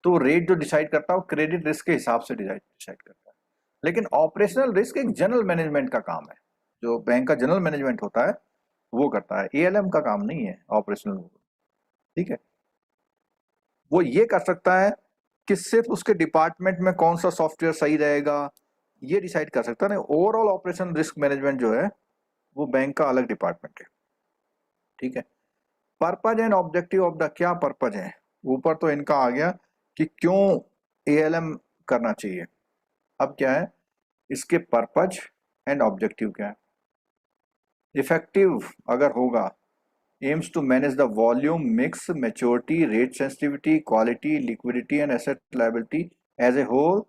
Speaker 2: तो रेट जो डिसाइड करता है वो क्रेडिट रिस्क के हिसाब से डिसाइड करता है. लेकिन ऑपरेशनल रिस्क एक जनरल मैनेजमेंट का काम है, जो बैंक का जनरल मैनेजमेंट होता है वो करता है. ALM का काम नहीं है ऑपरेशनल. ठीक है, वो ये कर सकता है कि सिर्फ उसके डिपार्टमेंट में कौन सा सॉफ्टवेयर सही रहेगा ये डिसाइड कर सकता है. नहीं, ओवरऑल ऑपरेशन रिस्क मैनेजमेंट जो है वो बैंक का अलग डिपार्टमेंट है. ठीक है. Purpose and objective of the, क्या पर्पज है, ऊपर तो इनका आ गया कि क्यों ALM करना चाहिए. अब क्या है इसके पर्पज एंड ऑब्जेक्टिव क्या है. इफेक्टिव अगर होगा, aims to manage the volume, mix, maturity, rate sensitivity, quality, liquidity and asset liability as a whole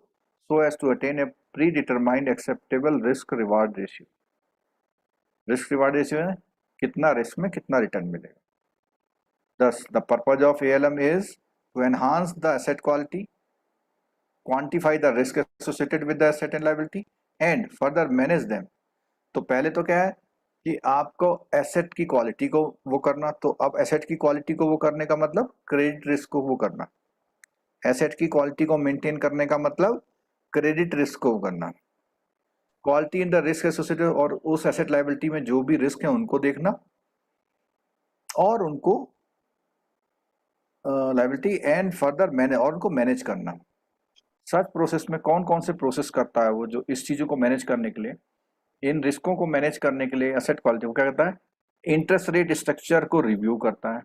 Speaker 2: so as to attain a predetermined acceptable risk reward ratio. Risk reward ratio है कितना risk में कितना return मिलेगा. Thus, the purpose of ALM is to enhance the asset quality, quantify the risk associated with the asset and liability and further manage them. तो पहले तो क्या है कि आपको एसेट की क्वालिटी को वो करना. तो अब एसेट की क्वालिटी को वो करने का मतलब क्रेडिट रिस्क को वो करना. एसेट की क्वालिटी को मेंटेन करने का मतलब क्रेडिट रिस्क को करना, quality in the risk associated, और उस एसेट लायबिलिटी में जो भी रिस्क है उनको देखना और उनको लायबिलिटी एंड फर्दर मैनेज, और उनको मैनेज करना। सच प्रोसेस में कौन कौन से प्रोसेस करता है वो, जो इस चीजों को मैनेज करने के लिए, इन रिस्कों को मैनेज करने के लिए एसेट क्वालिटी को क्या करता है, इंटरेस्ट रेट स्ट्रक्चर को रिव्यू करता है,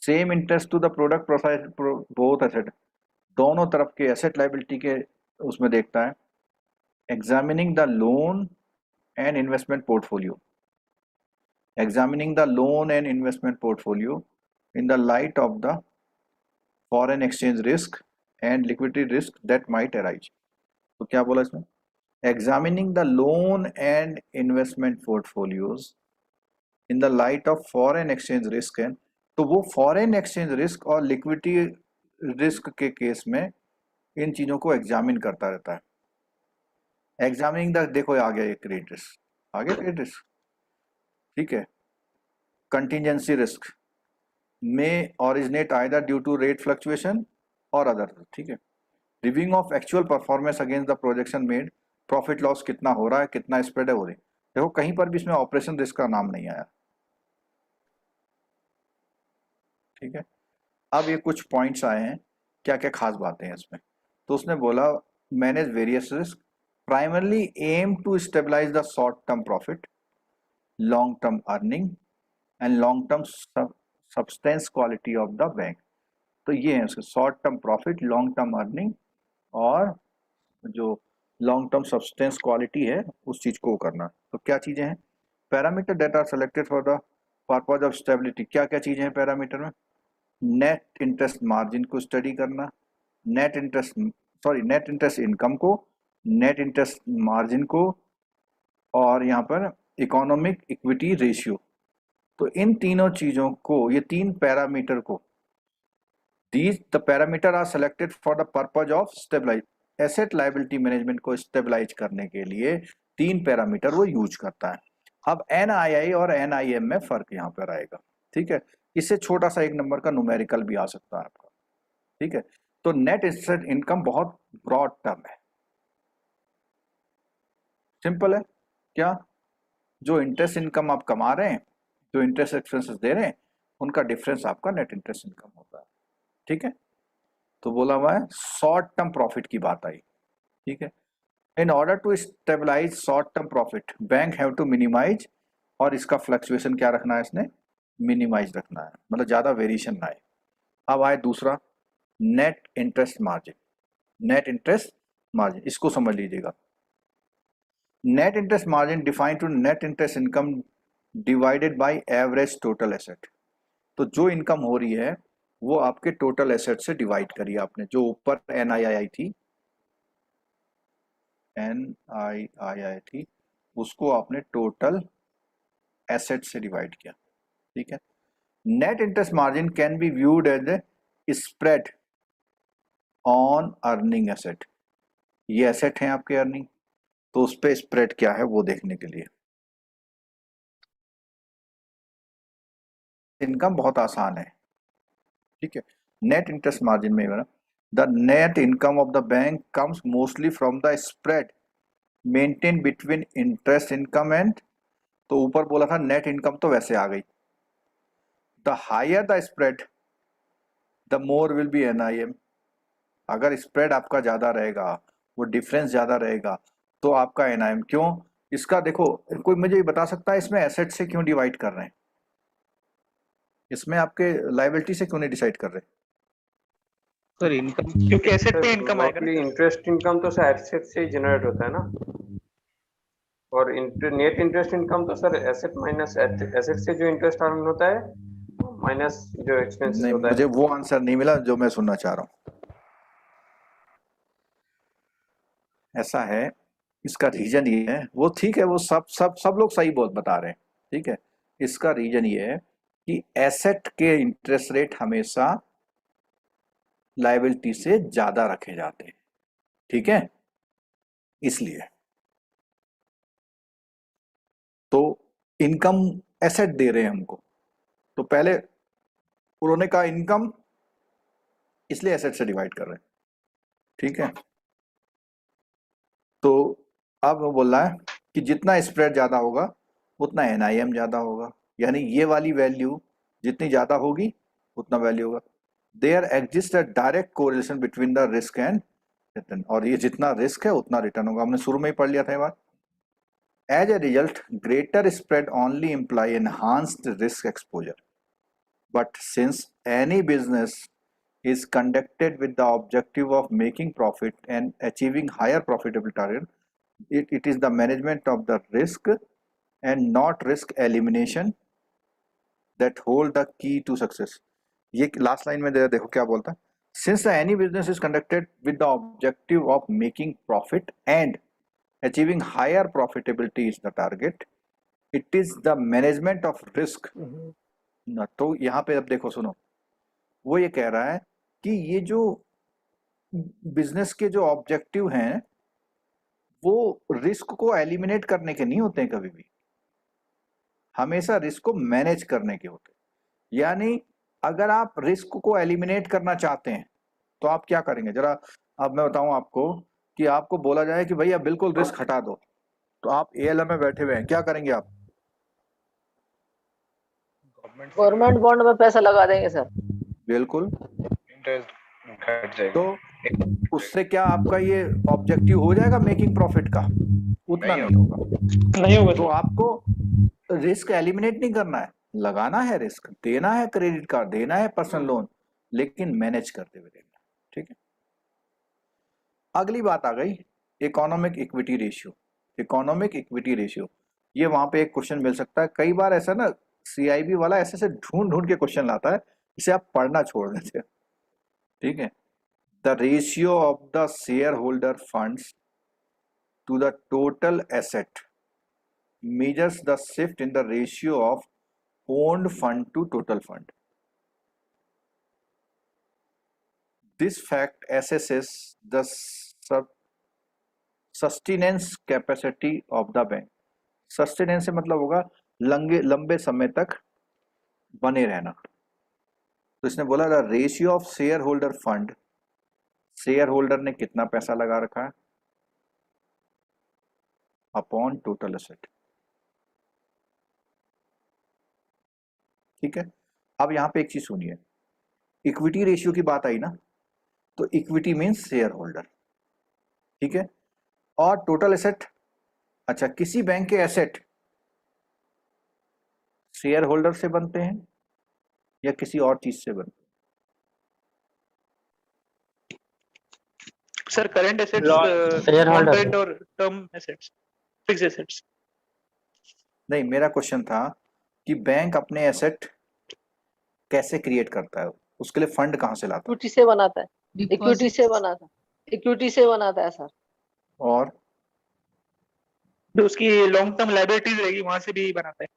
Speaker 2: same interest to the product profile both asset, दोनों तरफ के एसेट लायबिलिटी के उसमें देखता है, examining the loan and investment portfolio, examining the loan and investment portfolio in the light of the foreign exchange risk and liquidity risk that might arise। तो क्या बोला इसमें, examining the loan and investment portfolios in the light of foreign exchange risk and, तो वो foreign exchange risk और liquidity risk के case में इन चीजों को एग्जामिन करता रहता है। एग्जामिनिंग द, देखो आ गया ये क्रेडिट रिस्क, आ गया क्रेडिट रिस्क, ठीक है। कंटिजेंसी रिस्क में originate either due to rate fluctuation और अदर, ठीक है। Reviewing of actual performance against the projection made, profit loss कितना हो रहा है, कितना स्प्रेड है हो रही, देखो कहीं पर भी इसमें ऑपरेशन रिस्क का नाम नहीं आया, ठीक है। अब ये कुछ पॉइंट्स आए हैं, क्या क्या खास बातें हैं इसमें, तो उसने बोला manage various risk, primarily aim to stabilize the short term profit, long term earning and long term substance quality of the bank. तो ये है उसके short term profit, long term earning और जो लॉन्ग टर्म सब्सटेंस क्वालिटी है उस चीज को करना। तो क्या चीजें हैं, parameter data are selected for the purpose of stability, क्या क्या चीजें हैं पैरामीटर में, नेट इंटरेस्ट मार्जिन को स्टडी करना, नेट इंटरेस्ट इनकम को, नेट इंटरेस्ट मार्जिन को, और यहाँ पर इकोनॉमिक इक्विटी रेशियो। तो इन तीनों चीजों को, ये तीन पैरामीटर को, these the parameter are selected for the purpose of stabilize, asset liability management को स्टेबलाइज करने के लिए तीन पैरामीटर वो यूज करता है। अब एनआईआई और एनआईएम में फर्क यहाँ पर आएगा, ठीक है। इससे छोटा सा एक नंबर का न्यूमेरिकल भी आ सकता है आपका, ठीक है। तो नेट इंटरेस्ट इनकम बहुत ब्रॉड टर्म है, सिंपल है, क्या जो इंटरेस्ट इनकम आप कमा रहे हैं, जो इंटरेस्ट एक्सपेंसेस दे रहे हैं, उनका डिफरेंस आपका नेट इंटरेस्ट इनकम होता है, ठीक है। तो बोला हुआ है शॉर्ट टर्म प्रॉफिट की बात आई, ठीक है। In order to stabilize short term profit, bank have to minimize, और इसका फ्लक्चुएशन क्या रखना है इसने, मिनिमाइज रखना है, मतलब ज्यादा वेरिएशन ना आए। अब आए दूसरा net interest margin, net interest margin इसको समझ लीजिएगा। Net interest margin defined to net interest income divided by average total asset. तो जो इनकम हो रही है वो आपके टोटल एसेट से डिवाइड करिए आपने, जो ऊपर एनआईआई थी, एनआईआई थी, उसको आपने टोटल एसेट से डिवाइड किया, ठीक है। Net interest margin can be viewed as a spread on earning asset, ये एसेट है आपके अर्निंग, तो उस पे स्प्रेड क्या है वो देखने के लिए। इनकम बहुत आसान है, ठीक है। नेट इंटरेस्ट मार्जिन में the net income of the bank comes mostly from the spread maintain between interest income and, तो ऊपर बोला था नेट इनकम तो वैसे आ गई, the higher the spread the more will be NIM. अगर स्प्रेड आपका ज्यादा रहेगा, वो डिफरेंस ज्यादा रहेगा, तो आपका एनआईएम। क्यों, इसका देखो, कोई मुझे बता सकता है इसमें एसेट से क्यों डिवाइड कर रहे हैं, इसमें आपके लायबिलिटी से क्यों नहीं डिसाइड कर रहे?
Speaker 6: सर इनकम, क्योंकि एसेट पे इनकम आएगा ना।
Speaker 4: इंटरेस्ट इनकम तो सर एसेट से ही जनरेट होता है ना, और नेट इंटरेस्ट इनकम तो सर एसेट माइनस एसेट से जो इंटरेस्ट अर्न होता है माइनस जो एक्सपेंसेस
Speaker 2: नहीं,
Speaker 4: होता है।
Speaker 2: मुझे वो आंसर नहीं मिला जो मैं सुनना चाह रहा हूँ। ऐसा है, इसका रीजन ये है, वो ठीक है, वो सब लोग सही बता रहे हैं, ठीक है। इसका रीजन ये है कि एसेट के इंटरेस्ट रेट हमेशा लायबिलिटी से ज्यादा रखे जाते हैं, ठीक है, इसलिए। तो इनकम एसेट दे रहे हैं हमको, तो पहले उन्होंने कहा इनकम इसलिए एसेट से डिवाइड कर रहे हैं, ठीक है। तो अब वो बोल रहा है कि जितना स्प्रेड ज़्यादा होगा उतना एनआईएम ज़्यादा होगा, यानी ये वाली वैल्यू जितनी ज़्यादा होगी उतना वैल्यू होगा। There exist a direct correlation between the risk and return, और ये जितना रिस्क है उतना रिटर्न होगा, हमने शुरू में ही पढ़ लिया था ये बात। As a result greater spread only imply enhanced risk exposure, but since any business is conducted with the objective of making profit and achieving higher profitable target, it is the management of the risk and not risk elimination that hold the key to success. ये last line में देखो क्या बोलता है, since any business is conducted with the objective of making profit and achieving higher profitability is the target, it is the management of risk. ना तो यहाँ पे अब देखो सुनो, वो ये कह रहा है कि ये जो बिजनेस के जो ऑब्जेक्टिव हैं वो रिस्क को एलिमिनेट करने के नहीं होते हैं, कभी भी हमेशा रिस्क को मैनेज करने के होते हैं। यानी अगर आप रिस्क को एलिमिनेट करना चाहते हैं तो आप क्या करेंगे, जरा अब मैं बताऊं आपको कि आपको बोला जाए कि भैया बिल्कुल रिस्क हटा दो, तो आप एएलएम में बैठे हुए हैं, क्या करेंगे आप?
Speaker 5: गवर्नमेंट बॉन्ड में पैसा लगा देंगे सर।
Speaker 2: बिल्कुल।
Speaker 6: इंटरेस्ट घट जाएगा।
Speaker 2: तो उससे क्या आपका ये ऑब्जेक्टिव हो जाएगा मेकिंग प्रॉफिट का? उतना नहीं होगा।
Speaker 6: नहीं होगा
Speaker 2: तो आपको रिस्क एलिमिनेट नहीं करना है, लगाना है रिस्क, देना है क्रेडिट कार्ड, देना है पर्सनल लोन, लेकिन मैनेज करते हुए देना, ठीक है। अगली बात आ गई economic equity ratio. Economic equity ratio, ये वहां पे एक क्वेश्चन मिल सकता है, कई बार ऐसा ना सीआईबी वाला ऐसे से ढूंढ ढूंढ के क्वेश्चन लाता है, इसे आप पढ़ना छोड़ देते हैं, ठीक है। The ratio of the shareholder funds to the total asset measures the shift in the ratio of owned fund to total fund. This fact assesses the sustenance capacity of the bank. Sustenance से मतलब होगा लंबे समय तक बने रहना। तो इसने बोला the ratio of share holder fund, share holder ने कितना पैसा लगा रखा है अपॉन टोटल एसेट, ठीक है। अब यहां पे एक चीज सुनिए, इक्विटी रेशियो की बात आई ना, तो इक्विटी मींस शेयर होल्डर, ठीक है, और टोटल एसेट, अच्छा किसी बैंक के एसेट शेयर होल्डर से बनते हैं या किसी और चीज से बनते हैं?
Speaker 6: Sir current assets,
Speaker 5: Shareholder.
Speaker 6: Contract और टर्म एसेट्स, फिक्स एसेट्स।
Speaker 2: नहीं, मेरा क्वेश्चन था कि बैंक अपने एसेट कैसे क्रिएट करता है, उसके लिए फंड कहां से लाता है?
Speaker 5: इक्विटी से बनाता है, इक्विटी से बनाता है, इक्विटी से बनाता है सर।
Speaker 2: और
Speaker 6: जो उसकी लॉन्ग टर्म लायबिलिटीज रहेगी वहां से भी बनाता है।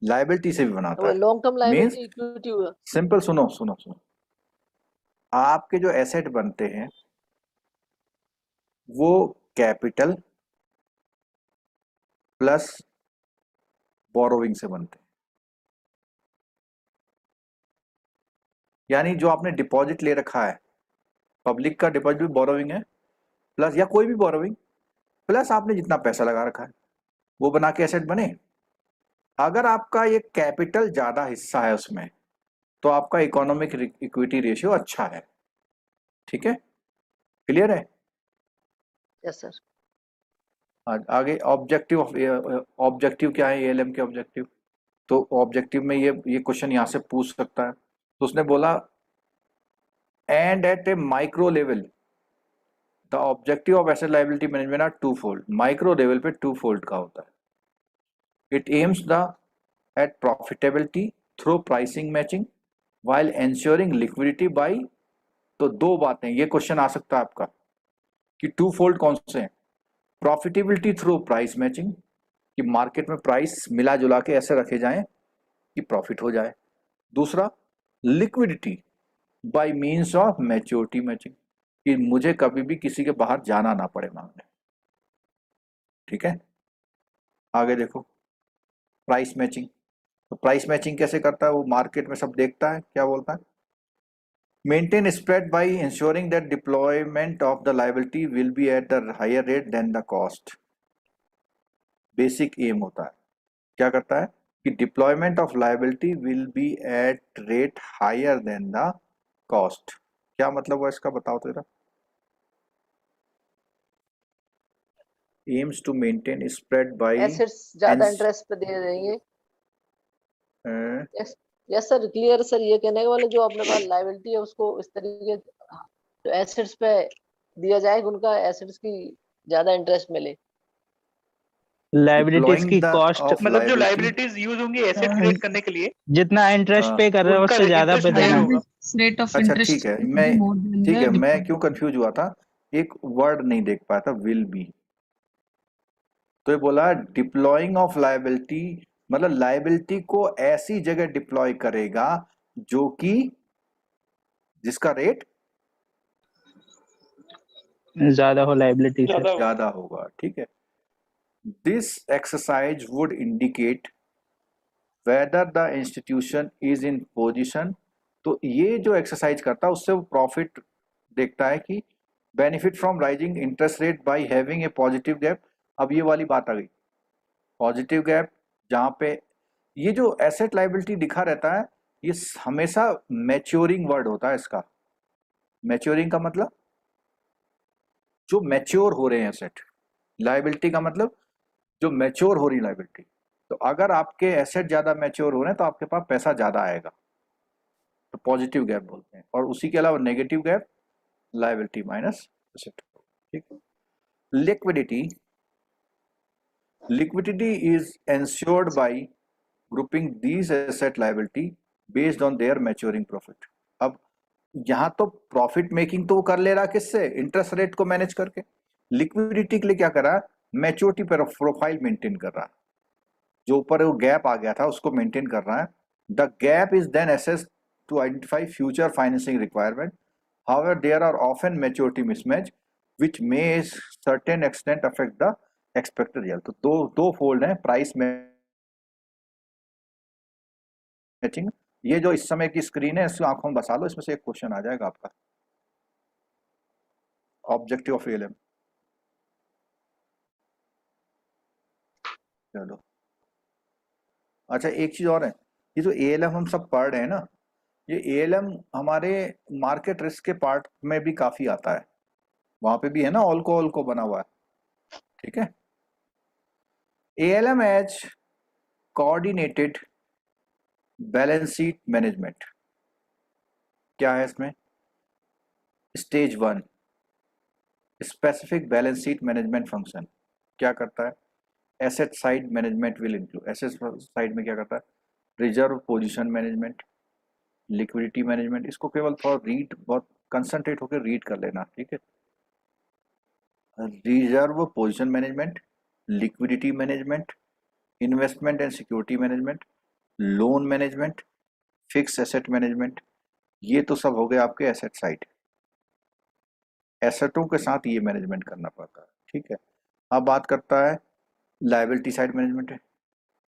Speaker 2: लायबिलिटी से भी बनाता
Speaker 5: तो
Speaker 2: है।
Speaker 5: Long term liability
Speaker 2: Means-
Speaker 5: equity हुआ।
Speaker 2: सिंपल सुनो सुनो सुनो, आपके जो एसेट बनते हैं वो कैपिटल प्लस बोरोविंग से बनते हैं, यानी जो आपने डिपॉजिट ले रखा है, पब्लिक का डिपॉजिट भी बोरोविंग है, प्लस या कोई भी बोरोविंग, प्लस आपने जितना पैसा लगा रखा है वो बना के एसेट बने। अगर आपका ये कैपिटल ज्यादा हिस्सा है उसमें तो आपका इकोनॉमिक इक्विटी रेशियो अच्छा है, ठीक है, क्लियर है।
Speaker 5: Yes sir.
Speaker 2: आगे ऑब्जेक्टिव ऑब्जेक्टिव क्या है एएलएम के ऑब्जेक्टिव? तो ऑब्जेक्टिव में ये क्वेश्चन यहाँ से पूछ सकता है। तो उसने बोला and at a micro level the objective of asset liability management are twofold. Micro level पे टू फोल्ड का होता है। It aims the at profitability through pricing matching while ensuring liquidity by. तो दो बातें, ये क्वेश्चन आ सकता है आपका कि टू फोल्ड कौन से हैं? प्रॉफिटेबिलिटी थ्रू प्राइस मैचिंग, कि मार्केट में प्राइस मिला जुला के ऐसे रखे जाएं कि प्रॉफिट हो जाए। दूसरा liquidity by means of maturity matching, कि मुझे कभी भी किसी के बाहर जाना ना पड़े मांगने, ठीक है। आगे देखो प्राइस मैचिंग। तो प्राइस मैचिंग कैसे करता है वो? मार्केट में सब देखता है, क्या बोलता है Maintain spread by ensuring that deployment of the liability will be at the higher rate than the cost. Basic aim होता है, क्या करता है कि deployment of liability will be at rate higher than the cost. क्या मतलब हुआ इसका, बताओ तो जरा. Aims to maintain spread by
Speaker 5: assets ज्यादा
Speaker 2: ens-
Speaker 5: इंटरेस्ट पे दे देंगे.
Speaker 2: uh,
Speaker 5: yes sir, clear sir. ये कहने के वाले जो अपने पास लायबिलिटी है उसको इस तरीके जो एसेट्स पे दिया जाए कि उनका एसेट्स की ज्यादा इंटरेस्ट मिले.
Speaker 8: लाइबिलिटीज
Speaker 2: deploying
Speaker 8: की
Speaker 2: the
Speaker 8: कॉस्ट
Speaker 2: of
Speaker 6: मतलब जो
Speaker 2: liability.
Speaker 6: लाइबिलिटीज यूज होंगी एसेट क्रिएट करने के लिए
Speaker 8: जितना इंटरेस्ट
Speaker 2: हाँ.
Speaker 8: पे कर रहे हो
Speaker 6: उनका
Speaker 8: उससे ज्यादा पे
Speaker 6: interest higher
Speaker 8: देना.
Speaker 6: होगा.
Speaker 9: rate of
Speaker 2: अच्छा
Speaker 9: interest
Speaker 2: ठीक है,
Speaker 9: will
Speaker 2: मैं
Speaker 9: be more than
Speaker 2: ठीक
Speaker 9: the
Speaker 2: है, मैं
Speaker 9: deployment.
Speaker 2: क्यों कंफ्यूज हुआ था, एक वर्ड नहीं देख पाया था, विल बी. तो ये बोला डिप्लॉइंग ऑफ लायबिलिटी, मतलब लायबिलिटी को ऐसी जगह डिप्लॉय करेगा जो कि जिसका रेट
Speaker 8: ज्यादा हो लाइबिलिटी से.
Speaker 6: ज्यादा होगा.
Speaker 2: ज्यादा होगा. ठीक है. This exercise would indicate whether the institution is in position. तो ये जो एक्सरसाइज करता है उससे वो प्रॉफिट देखता है कि benefit from rising interest rate by having a positive gap. अब ये वाली बात आ गई, पॉजिटिव गैप, जहाँ पे ये जो एसेट लायबिलिटी दिखा रहता है ये हमेशा मैच्योरिंग वर्ड होता है इसका. मैच्योरिंग का मतलब जो मैच्योर हो रहे हैं एसेट. लायबिलिटी का मतलब जो मैच्योर हो रही लायबिलिटी. तो अगर आपके एसेट ज्यादा मैच्योर हो रहे हैं तो आपके पास पैसा ज्यादा आएगा, तो पॉजिटिव गैप बोलते हैं. और उसी के अलावा negative gap liability minus asset. ठीक. Liquidity, liquidity is ensured by grouping these asset liability based on their maturing profit. अब यहाँ तो प्रॉफिट मेकिंग तो वो कर ले रहा किससे, इंटरेस्ट रेट को मैनेज करके. लिक्विडिटी के लिए क्या कर रहा है, मैच्योरिटी पर प्रोफाइल मेंटेन कर रहा है. जो ऊपर वो गैप आ गया था उसको मेंटेन कर रहा है. The gap is then assessed to identify future financing requirement. However there are often maturity mismatch which may certain extent affect the expected yield. तो दो फोल्ड है प्राइस मैचिंग. ये जो इस समय की स्क्रीन है इसको आंखों में बसा लो, इसमें से एक क्वेश्चन आ जाएगा आपका, ऑब्जेक्टिव ऑफ एएलएम. चलो अच्छा, एक चीज और है, ये जो एएलएम हम सब पढ़ रहे हैं ना, ये एएलएम हमारे मार्केट रिस्क के पार्ट में भी काफी आता है. वहां पे भी है ना, ऑल को बना हुआ है. ठीक है. ALM as coordinated balance sheet management. क्या है इसमें, stage 1 specific balance sheet management function. क्या करता है, asset side management will include. Asset side में क्या करता है, reserve position management, liquidity management. इसको केवल थोड़ा रीड, बहुत कंसंट्रेट होकर रीड कर लेना. ठीक है. Reserve position management, liquidity management, investment and security management, loan management, fix asset management. ये तो सब हो गए आपके एसेट साइड. एसेटों के साथ ये मैनेजमेंट करना पड़ता है. ठीक है. अब बात करता है लायबिलिटी साइड मैनेजमेंट है.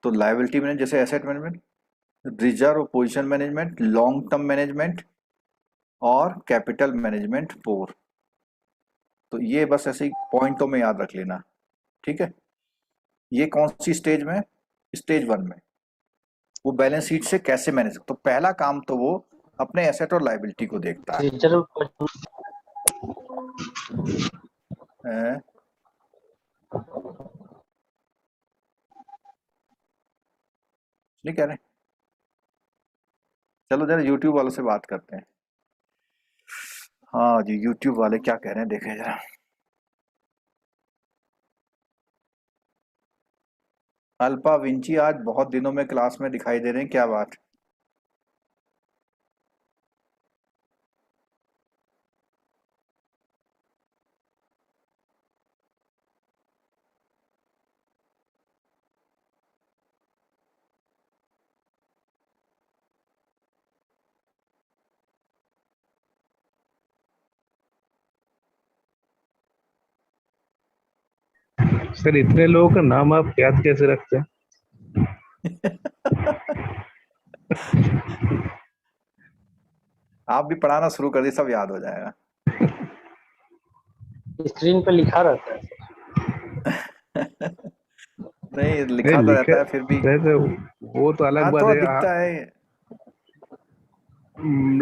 Speaker 2: तो लायबिलिटी मैनेजमेंट जैसे asset management, reserve position management, long term management और कैपिटल मैनेजमेंट 4. तो ये बस ऐसे ही पॉइंटों में याद रख लेना. ठीक है. ये कौन सी स्टेज में, स्टेज 1 में वो बैलेंस शीट से कैसे मैनेज. तो पहला काम तो वो अपने एसेट और लायबिलिटी को देखता है. नहीं कह रहे, चलो जरा यूट्यूब वालों से बात करते हैं. हाँ जी, यूट्यूब वाले क्या कह रहे हैं देखें जरा. अल्पा विंची आज बहुत दिनों में क्लास में दिखाई दे रहे हैं, क्या बात.
Speaker 7: सर इतने लोगों का नाम आप याद कैसे रखते हैं?
Speaker 2: आप भी पढ़ाना शुरू कर दिए, सब याद हो जाएगा।
Speaker 9: स्क्रीन पे लिखा रहता है।
Speaker 2: नहीं,
Speaker 7: नहीं
Speaker 2: लिखा तो रहता
Speaker 7: लिखे
Speaker 2: है फिर भी।
Speaker 7: रहते, वो तो अलग
Speaker 2: हाँ,
Speaker 7: बात
Speaker 2: थोड़ा
Speaker 7: है।
Speaker 2: दिखता है।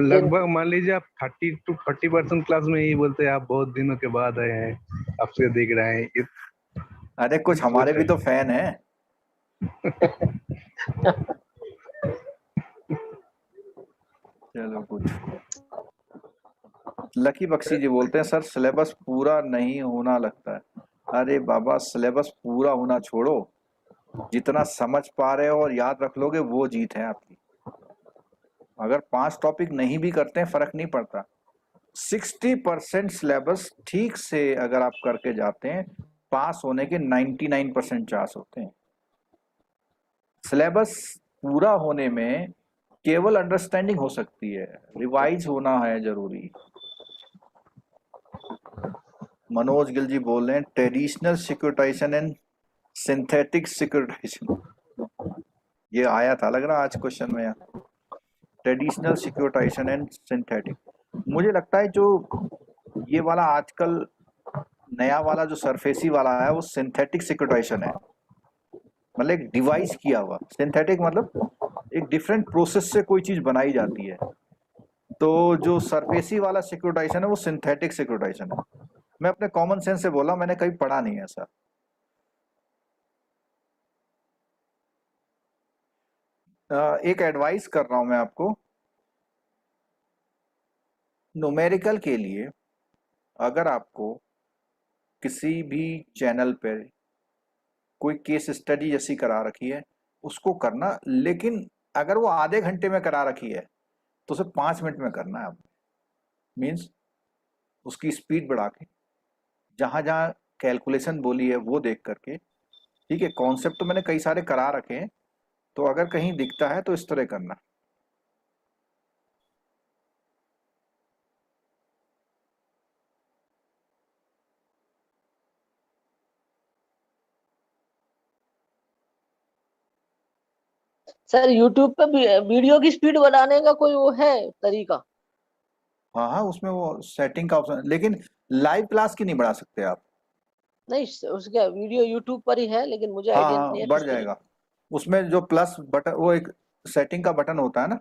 Speaker 7: लगभग मान लीजिए आप 30 to 40% क्लास में यही बोलते हैं, आप बहुत दिनों के बाद आए हैं, आपसे देख रहे हैं, ये
Speaker 2: अरे कुछ हमारे
Speaker 7: सोचा
Speaker 2: भी तो फैन हैं। चलो कुछ। लकी बख्शी जी बोलते हैं सर सिलेबस पूरा नहीं होना लगता है। अरे बाबा, सिलेबस पूरा होना छोड़ो, जितना समझ पा रहे हो और याद रख लोगे वो जीत है आपकी। अगर 5 टॉपिक नहीं भी करते हैं फर्क नहीं पड़ता, 60% सिलेबस ठीक से अगर आप करके जाते हैं, पास होने के 99% चांस होते हैं। सिलेबस पूरा होने में केवल अंडरस्टैंडिंग हो सकती है, रिवाइज होना है जरूरी। मनोज गिल जी बोल रहे हैं traditional securitisation and synthetic securitisation, ये आया था लग रहा आज क्वेश्चन में। ट्रेडिशनल सिक्योरिटाइजेशन एंड सिंथेटिक, मुझे लगता है जो ये वाला आजकल नया वाला जो सरफेसी वाला है वो सिंथेटिक सिक्योरिटाइजेशन है, मतलब एक डिवाइस किया हुआ। सिंथेटिक मतलब एक डिफरेंट प्रोसेस से कोई चीज बनाई जाती है। तो जो सरफेसी वाला सिक्योरिटाइजेशन है वो सिंथेटिक सिक्योरिटाइजेशन है। मैं अपने कॉमन सेंस से बोला, मैंने कहीं पढ़ा नहीं ऐसा। एक एडवाइस कर रहा हूं मैं आपको, न्यूमेरिकल के लिए अगर आपको किसी भी चैनल पर कोई केस स्टडी जैसी करा रखी है उसको करना, लेकिन अगर वो आधे घंटे में करा रखी है तो उसे 5 मिनट में करना है आपने। मीन्स उसकी स्पीड बढ़ा के, जहां जहां कैलकुलेशन बोली है वो देख करके, ठीक है। कॉन्सेप्ट तो मैंने कई सारे करा रखे हैं, तो अगर कहीं दिखता है तो इस तरह करना।
Speaker 5: सर यूट्यूब पे वीडियो की स्पीड बढ़ाने का कोई वो है तरीका?
Speaker 2: हाँ हाँ, उसमें वो सेटिंग का ऑप्शन, लेकिन लाइव क्लास की नहीं बढ़ा सकते आप।
Speaker 5: नहीं, उसका वीडियो यूट्यूब पर ही है, लेकिन मुझे
Speaker 2: हाँ
Speaker 5: आइडिया
Speaker 2: हाँ,
Speaker 5: नहीं है
Speaker 2: बढ़
Speaker 5: किस
Speaker 2: जाएगा। उसमें जो प्लस बटन, वो एक सेटिंग का बटन होता है ना,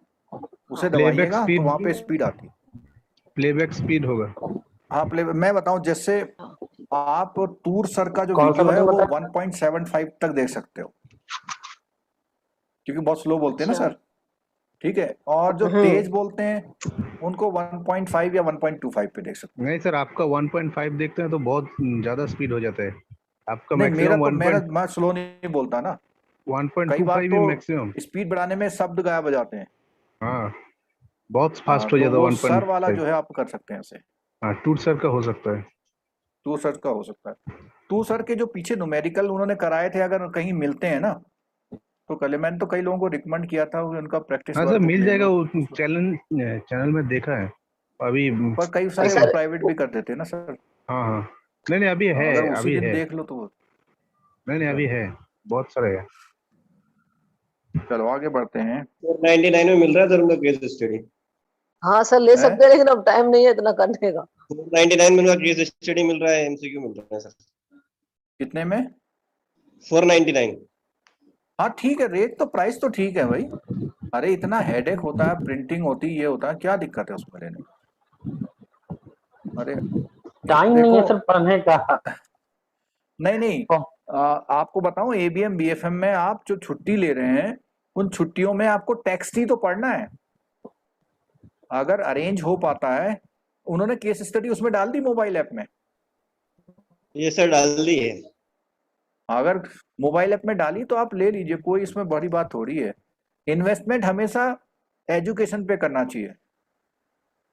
Speaker 2: उसे
Speaker 7: प्लेबैक
Speaker 2: दबाइएगा तो
Speaker 7: स्पीड,
Speaker 2: वहां पे स्पीड आती है।
Speaker 7: प्लेबैक स्पीड होगा।
Speaker 2: हाँ, मैं बताऊं, जैसे
Speaker 5: हाँ,
Speaker 2: आप टूर सर का जो
Speaker 9: कौन सा
Speaker 2: वीडियो है
Speaker 9: बटन
Speaker 2: वो
Speaker 9: बताया?
Speaker 2: 1.75 तक देख सकते हो, क्योंकि बहुत स्लो बोलते हैं ना
Speaker 5: अच्छा।
Speaker 2: सर, ठीक है। और जो
Speaker 5: हम्म।
Speaker 2: तेज बोलते हैं उनको 1.5 या 1.25 पे देख सकते
Speaker 7: नहीं सर, आपका 1.5 देखते हैं तो बहुत ज्यादा स्पीड हो जाता है। आपका
Speaker 2: हो। नहीं, मेरा
Speaker 7: मैक्सिमम
Speaker 2: तो मैं स्लो नहीं बोलता ना, कई बार
Speaker 7: 1.25 ही
Speaker 2: तो
Speaker 7: मैक्सिमम।
Speaker 2: स्पीड बढ़ाने में शब्द गायब हो जाते हैं।
Speaker 7: हाँ, बहुत
Speaker 2: हाँ,
Speaker 7: फास्ट हो
Speaker 2: तो
Speaker 7: जाता है
Speaker 2: वो सर वाला
Speaker 7: 1.5।
Speaker 2: जो है आप कर सकते हैं इसे।
Speaker 7: हाँ, टूट सर का हो सकता है।
Speaker 2: टू सर का हो सकता है। टू सर के जो पीछे न्यूमेरिकल उन्होंने कराए थे, अगर कहीं मिलते हैं ना तो कल मैंने तो कई लोगों को रिकमेंड किया था कि उनका प्रैक्टिस
Speaker 7: हाँ सर,
Speaker 2: वर्कबुक
Speaker 7: मिल
Speaker 2: ले
Speaker 7: जाएगा,
Speaker 2: लो।
Speaker 7: वो चैनल में देखा है अभी।
Speaker 2: पर कई
Speaker 5: नहीं
Speaker 2: सारे वो
Speaker 5: सर,
Speaker 2: प्राइवेट भी कर देते हैं ना सर।
Speaker 7: हाँ हाँ, नहीं नहीं अभी है,
Speaker 2: अगर उसी
Speaker 7: अभी
Speaker 2: दिन
Speaker 7: है,
Speaker 2: देख लो तो
Speaker 7: नहीं नहीं अभी है, बहुत सारे है।
Speaker 2: चलो आगे बढ़ते हैं।
Speaker 10: 499 में मिल रहा है सर उनका केस स्टडी।
Speaker 5: हाँ सर ले
Speaker 2: है
Speaker 5: सकते हैं, लेकिन अब टाइम नहीं है इतना करने का।
Speaker 10: 499 में उनका केस स्टडी मिल रहा है, एमसीक्यू मिल रहा है सर।
Speaker 2: कितने में?
Speaker 10: 499।
Speaker 2: हाँ ठीक है, रेट तो प्राइस तो ठीक है भाई। अरे इतना हेडेक होता है, प्रिंटिंग होती है, ये होता है, क्या दिक्कत है उसमें लेने में? अरे
Speaker 9: टाइम नहीं
Speaker 2: देखो,
Speaker 9: है सर पढ़ने का।
Speaker 2: नहीं नहीं, आपको बताऊं, एबीएम बीएफएम में आप जो छुट्टी ले रहे हैं उन छुट्टियों में आपको टेक्स्ट ही तो पढ़ना है। अगर अरेंज हो पाता है, उन्होंने केस स्टडी उसमें डाल दी मोबाइल ऐप में।
Speaker 10: ये सर डाल दी है।
Speaker 2: अगर मोबाइल ऐप में डाली तो आप ले लीजिए, कोई इसमें बड़ी बात थोड़ी है। इन्वेस्टमेंट हमेशा एजुकेशन पे करना चाहिए,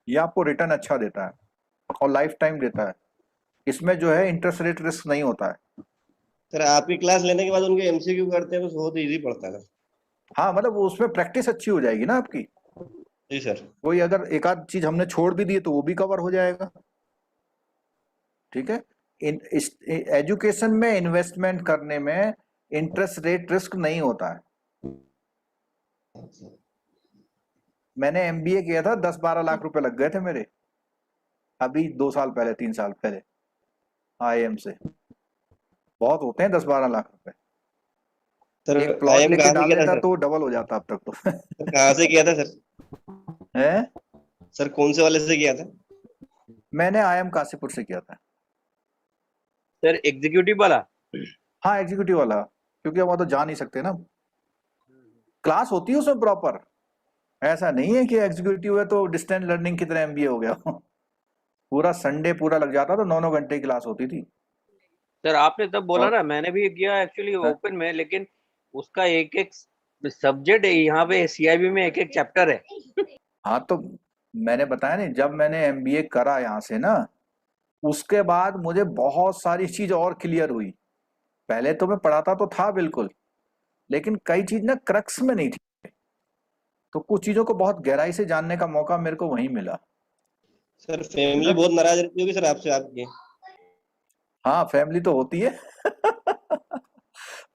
Speaker 2: ये आपको रिटर्न अच्छा देता है और लाइफ टाइम देता है। इसमें जो है इंटरेस्ट रेट रिस्क नहीं होता है।
Speaker 10: सर आपकी क्लास लेने के बाद उनके एमसीक्यू करते हैं तो बहुत इजी पड़ता है।
Speaker 2: हाँ, मतलब वो उसमें प्रैक्टिस अच्छी हो जाएगी ना आपकी।
Speaker 10: जी सर।
Speaker 2: कोई अगर एक आध चीज हमने छोड़ भी दी तो वो भी कवर हो जाएगा, ठीक है। एजुकेशन में इन्वेस्टमेंट करने में इंटरेस्ट रेट रिस्क नहीं होता है। मैंने एमबीए किया था, 10-12 लाख रुपए लग गए थे मेरे, अभी 2 साल पहले 3 साल पहले, आईएम से। बहुत होते हैं 10-12 लाख रुपए।
Speaker 10: सर
Speaker 2: एक प्लॉट
Speaker 10: आईएम
Speaker 2: लेके
Speaker 10: कहाँ से
Speaker 2: डाल
Speaker 10: किया था
Speaker 2: देता
Speaker 10: सर?
Speaker 2: तो डबल हो जाता अब तक तो।
Speaker 10: सर कहाँ से किया था सर?
Speaker 2: है,
Speaker 10: सर कौन से वाले से किया था?
Speaker 2: मैंने आईएम काशीपुर से किया था।
Speaker 1: सर एग्जीक्यूटिव वाला।
Speaker 2: हाँ, एग्जीक्यूटिव वाला, क्योंकि वहां तो जा नहीं सकते ना, क्लास होती है उसमें प्रॉपर। ऐसा नहीं है कि एग्जीक्यूटिव है तो डिस्टेंस लर्निंग की तरह एमबीए हो गया। पूरा संडे पूरा लग जाता था, 9-9 घंटे की क्लास होती थी।
Speaker 1: सर आपने तब बोला
Speaker 2: और
Speaker 1: ना, मैंने भी किया एक्चुअली
Speaker 2: हाँ,
Speaker 1: ओपन में, लेकिन उसका एक एक सब्जेक्ट है, यहाँ पे सीआईबी में एक एक चैप्टर है।
Speaker 2: हाँ, तो मैंने बताया नहीं, जब मैंने एमबीए करा यहाँ से ना, उसके बाद मुझे बहुत सारी चीज और क्लियर हुई। पहले तो मैं पढ़ाता तो था बिल्कुल, लेकिन कई चीज ना क्रक्स में नहीं थी, तो कुछ चीजों को बहुत गहराई से जानने का मौका मेरे को वहीं मिला।
Speaker 10: सर फैमिली बहुत नाराज रहती होगी सर आपसे आपकी?
Speaker 2: हाँ, फैमिली तो होती है।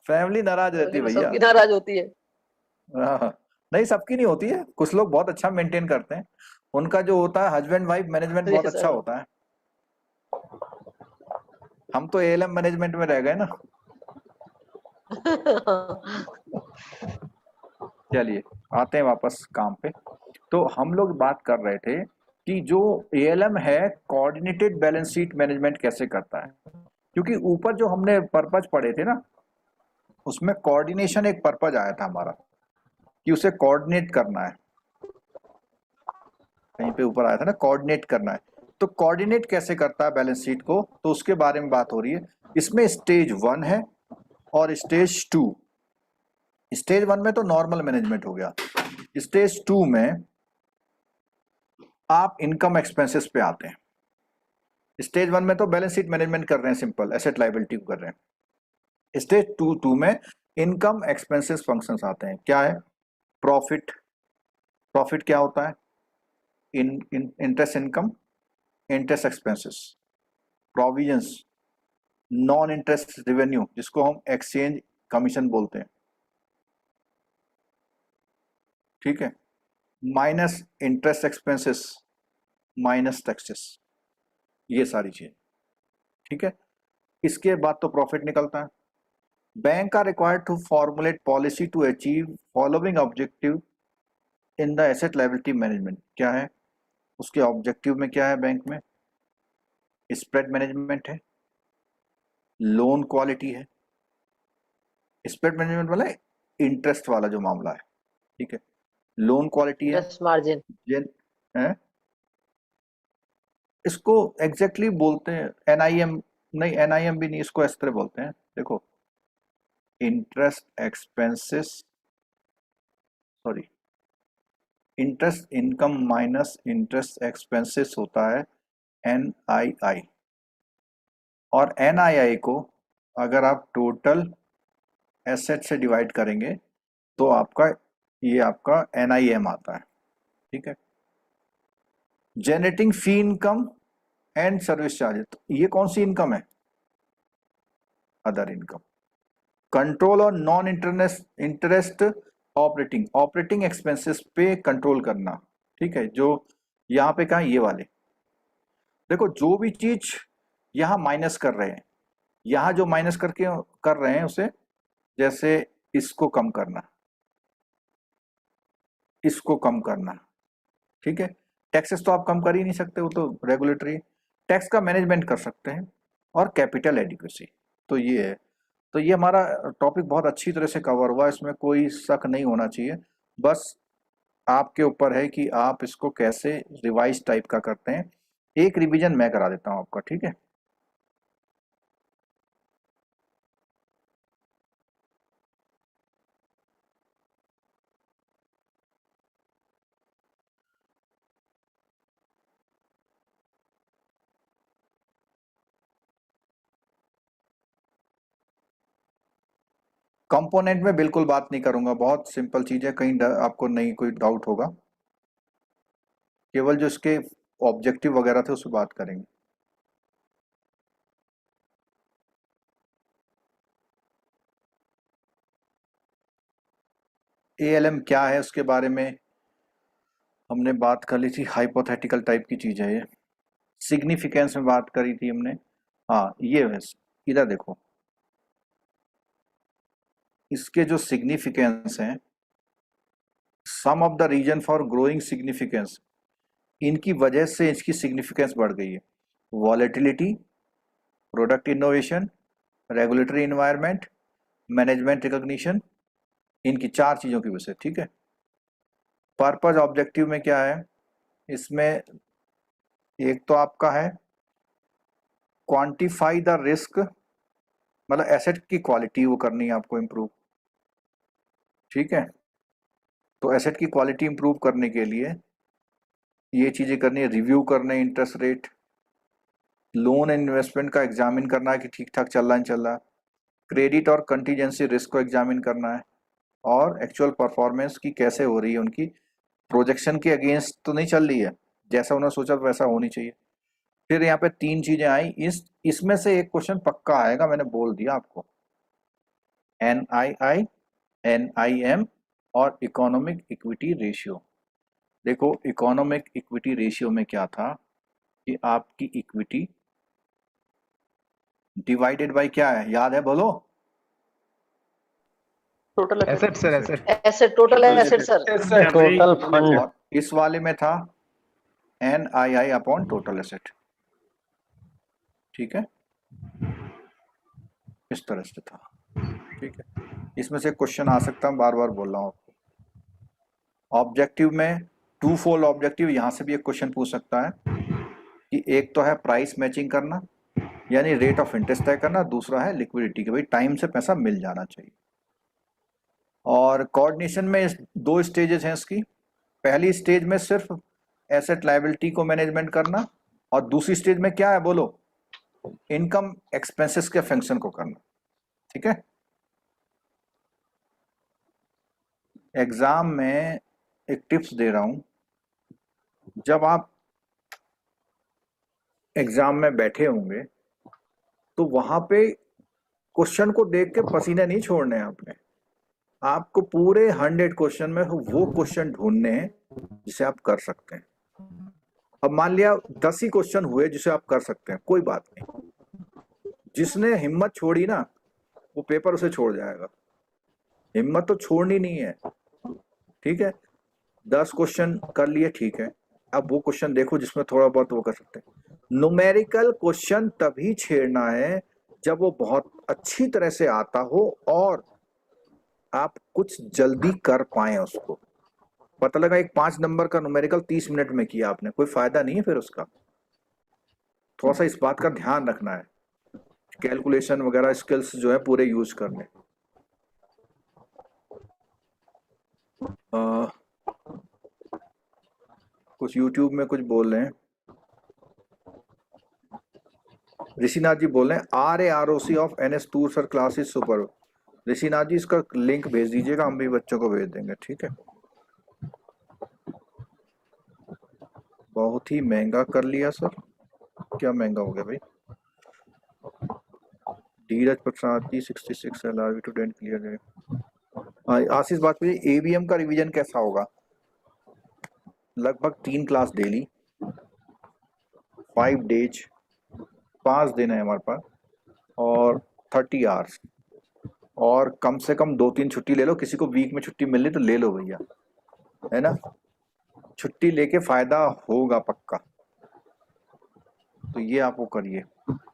Speaker 2: फैमिली नाराज रहती
Speaker 5: फैमिली
Speaker 2: है
Speaker 5: में
Speaker 2: भैया।
Speaker 5: सबकी नाराज होती है।
Speaker 2: हाँ, नहीं सबकी नहीं होती है, कुछ लोग बहुत अच्छा मेंटेन करते हैं, उनका जो होता है हस्बैंड वाइफ मैनेजमेंट बहुत
Speaker 5: ये
Speaker 2: अच्छा
Speaker 5: सर
Speaker 2: होता है। हम तो एएलएम मैनेजमेंट में रह गए ना। चलिए आते हैं वापस काम पे। तो हम लोग बात कर रहे थे कि जो एएलएम है कोऑर्डिनेटेड बैलेंस शीट मैनेजमेंट कैसे करता है, क्योंकि ऊपर जो हमने पर्पज पढ़े थे ना, उसमें कोऑर्डिनेशन एक पर्पज आया था हमारा, कि उसे कोऑर्डिनेट करना है। कहीं पे ऊपर आया था ना, कोऑर्डिनेट करना है। तो कोऑर्डिनेट कैसे करता है बैलेंस शीट को, तो उसके बारे में बात हो रही है। इसमें स्टेज 1 है और स्टेज 2। स्टेज 1 में तो नॉर्मल मैनेजमेंट हो गया, स्टेज 2 में आप इनकम एक्सपेंसेस पे आते हैं। स्टेज 1 में तो बैलेंस शीट मैनेजमेंट कर रहे हैं, सिंपल एसेट लायबिलिटी को कर रहे हैं। स्टेज 2 में इनकम एक्सपेंसेस फंक्शंस आते हैं। क्या है? प्रॉफिट। प्रॉफिट क्या होता है? Interest income, interest expenses, provisions, non interest revenue जिसको हम एक्सचेंज कमीशन बोलते हैं, ठीक है, minus interest expenses, minus taxes, ये सारी चीज, ठीक है। इसके बाद तो प्रॉफिट निकलता है। Bank are required to formulate policy to achieve following objective in the asset liability management. क्या है उसके ऑब्जेक्टिव में? क्या है बैंक में? स्प्रेड मैनेजमेंट है, लोन क्वालिटी है। स्प्रेड मैनेजमेंट वाला इंटरेस्ट वाला जो मामला है, ठीक है। लोन क्वालिटी है,
Speaker 5: इंटरेस्ट मार्जिन।
Speaker 2: है, इसको एग्जैक्टली बोलते हैं एनआईएम, नहीं एनआईएम भी नहीं, इसको इस तरह बोलते हैं, देखो, interest expenses, sorry, interest income minus interest expenses होता है एनआईआई। और एनआईआई को अगर आप टोटल एसेट से डिवाइड करेंगे तो ये आपका एनआईएम आता है, ठीक है। Generating fee income and service charges, तो ये कौन सी इनकम है? Other income. कंट्रोल और नॉन इंटरेस्ट ऑपरेटिंग एक्सपेंसेस पे कंट्रोल करना, ठीक है। जो यहाँ पे कहा, ये वाले देखो, जो भी चीज यहाँ माइनस कर रहे हैं, यहाँ जो माइनस करके कर रहे हैं उसे, जैसे इसको कम करना, इसको कम करना, ठीक है। टैक्सेस तो आप कम कर ही नहीं सकते, वो तो रेगुलेटरी। टैक्स का मैनेजमेंट कर सकते हैं, और कैपिटल एडिक्वेसी। तो ये है, तो ये हमारा टॉपिक बहुत अच्छी तरह से कवर हुआ, इसमें कोई शक नहीं होना चाहिए। बस आपके ऊपर है कि आप इसको कैसे रिवाइज टाइप का करते हैं। एक रिवीजन मैं करा देता हूं आपका, ठीक है। कंपोनेंट में बिल्कुल बात नहीं करूंगा, बहुत सिंपल चीज है, कहीं आपको नहीं कोई डाउट होगा, केवल जो इसके ऑब्जेक्टिव वगैरह थे उस पर बात करेंगे। एएलएम क्या है उसके बारे में हमने बात कर ली थी, हाइपोथेटिकल टाइप की चीज है ये। सिग्निफिकेंस में बात करी थी हमने। हाँ ये बस इधर देखो, इसके जो सिग्निफिकेंस हैं, some of the reason for growing significance, इनकी वजह से इसकी सिग्निफिकेंस बढ़ गई है। Volatility, product innovation, regulatory environment, management recognition, इनकी 4 चीजों की वजह से। ठीक है, पर्पज ऑब्जेक्टिव में क्या है, इसमें एक तो आपका है क्वांटिफाई द रिस्क, मतलब एसेट की क्वालिटी वो करनी है आपको इम्प्रूव। ठीक है, तो एसेट की क्वालिटी इम्प्रूव करने के लिए ये चीजें करनी है। रिव्यू करने, interest rate, loan and investment का एग्जामिन करना है कि ठीक ठाक चल रहा है, चल रहा है। क्रेडिट और कंटीजेंसी रिस्क को एग्जामिन करना है, और एक्चुअल परफॉर्मेंस की कैसे हो रही है, उनकी प्रोजेक्शन के अगेंस्ट तो नहीं चल रही है, जैसा उन्होंने सोचा वैसा होनी चाहिए। फिर यहाँ पे 3 चीजें आई, इसमें से एक क्वेश्चन पक्का आएगा, मैंने बोल दिया आपको। NII, NIM और इकोनॉमिक इक्विटी रेशियो। देखो इकोनॉमिक इक्विटी रेशियो में क्या था कि आपकी इक्विटी डिवाइडेड बाय क्या है, याद है, बोलो?
Speaker 5: Total
Speaker 7: asset sir, asset.
Speaker 5: Asset, total asset sir.
Speaker 9: Total fund.
Speaker 2: और इस वाले में था NII अपॉन टोटल एसेट। ठीक है, इस तरह से था। ठीक है, इसमें से क्वेश्चन आ सकता है, बार बार बोल रहा हूँ आपको। ऑब्जेक्टिव में 2 फोल्ड ऑब्जेक्टिव, यहाँ से भी एक क्वेश्चन पूछ सकता है कि एक तो है प्राइस मैचिंग करना, यानी रेट ऑफ इंटरेस्ट तय करना, दूसरा है लिक्विडिटी, कि भाई टाइम से पैसा मिल जाना चाहिए। और कोऑर्डिनेशन में 2 स्टेजेस हैं इसकी। पहली स्टेज में सिर्फ एसेट लायबिलिटी को मैनेजमेंट करना, और दूसरी स्टेज में क्या है, बोलो? इनकम एक्सपेंसेस के फंक्शन को करना। ठीक है, एग्जाम में एक टिप्स दे रहा हूं, जब आप एग्जाम में बैठे होंगे तो वहां पे क्वेश्चन को देख के पसीने नहीं छोड़ने हैं आपने। आपको पूरे 100 क्वेश्चन में वो क्वेश्चन ढूंढने हैं जिसे आप कर सकते हैं। अब मान लिया 10 ही क्वेश्चन हुए जिसे आप कर सकते हैं, कोई बात नहीं। जिसने हिम्मत छोड़ी ना, वो पेपर उसे छोड़ जाएगा। हिम्मत तो छोड़नी नहीं है। ठीक है, 10 क्वेश्चन कर लिए, ठीक है। अब वो क्वेश्चन देखो जिसमें थोड़ा बहुत वो कर सकते हैं। न्यूमेरिकल क्वेश्चन तभी छेड़ना है जब वो बहुत अच्छी तरह से आता हो और आप कुछ जल्दी कर पाए उसको। पता लगा एक 5 नंबर का न्यूमेरिकल 30 मिनट में किया आपने, कोई फायदा नहीं है फिर उसका। थोड़ा सा इस बात का ध्यान रखना है, कैलकुलेशन वगैरह स्किल्स जो है पूरे यूज करने। कुछ YouTube में कुछ बोल रहे हैं, ऋषिनाथ जी बोल रहे हैं RAROC of NS2 sir class is super. Rishinath ji इसका लिंक भेज दीजिएगा, हम भी बच्चों को भेज देंगे। ठीक है, बहुत ही महंगा कर लिया सर। क्या महंगा हो गया भाई? धीरज Prasad ji 66 LRV to 10 clear है। आशीष वाजपेयी, ABM का रिवीजन कैसा होगा? लगभग 3 क्लास डेली, 5 डेज, 5 दिन है हमारे पास, और 30 आवर्स, और कम से कम 2-3 छुट्टी ले लो। किसी को वीक में छुट्टी मिल रही तो ले लो भैया, है ना? छुट्टी लेके फायदा होगा पक्का। तो ये आप वो करिए।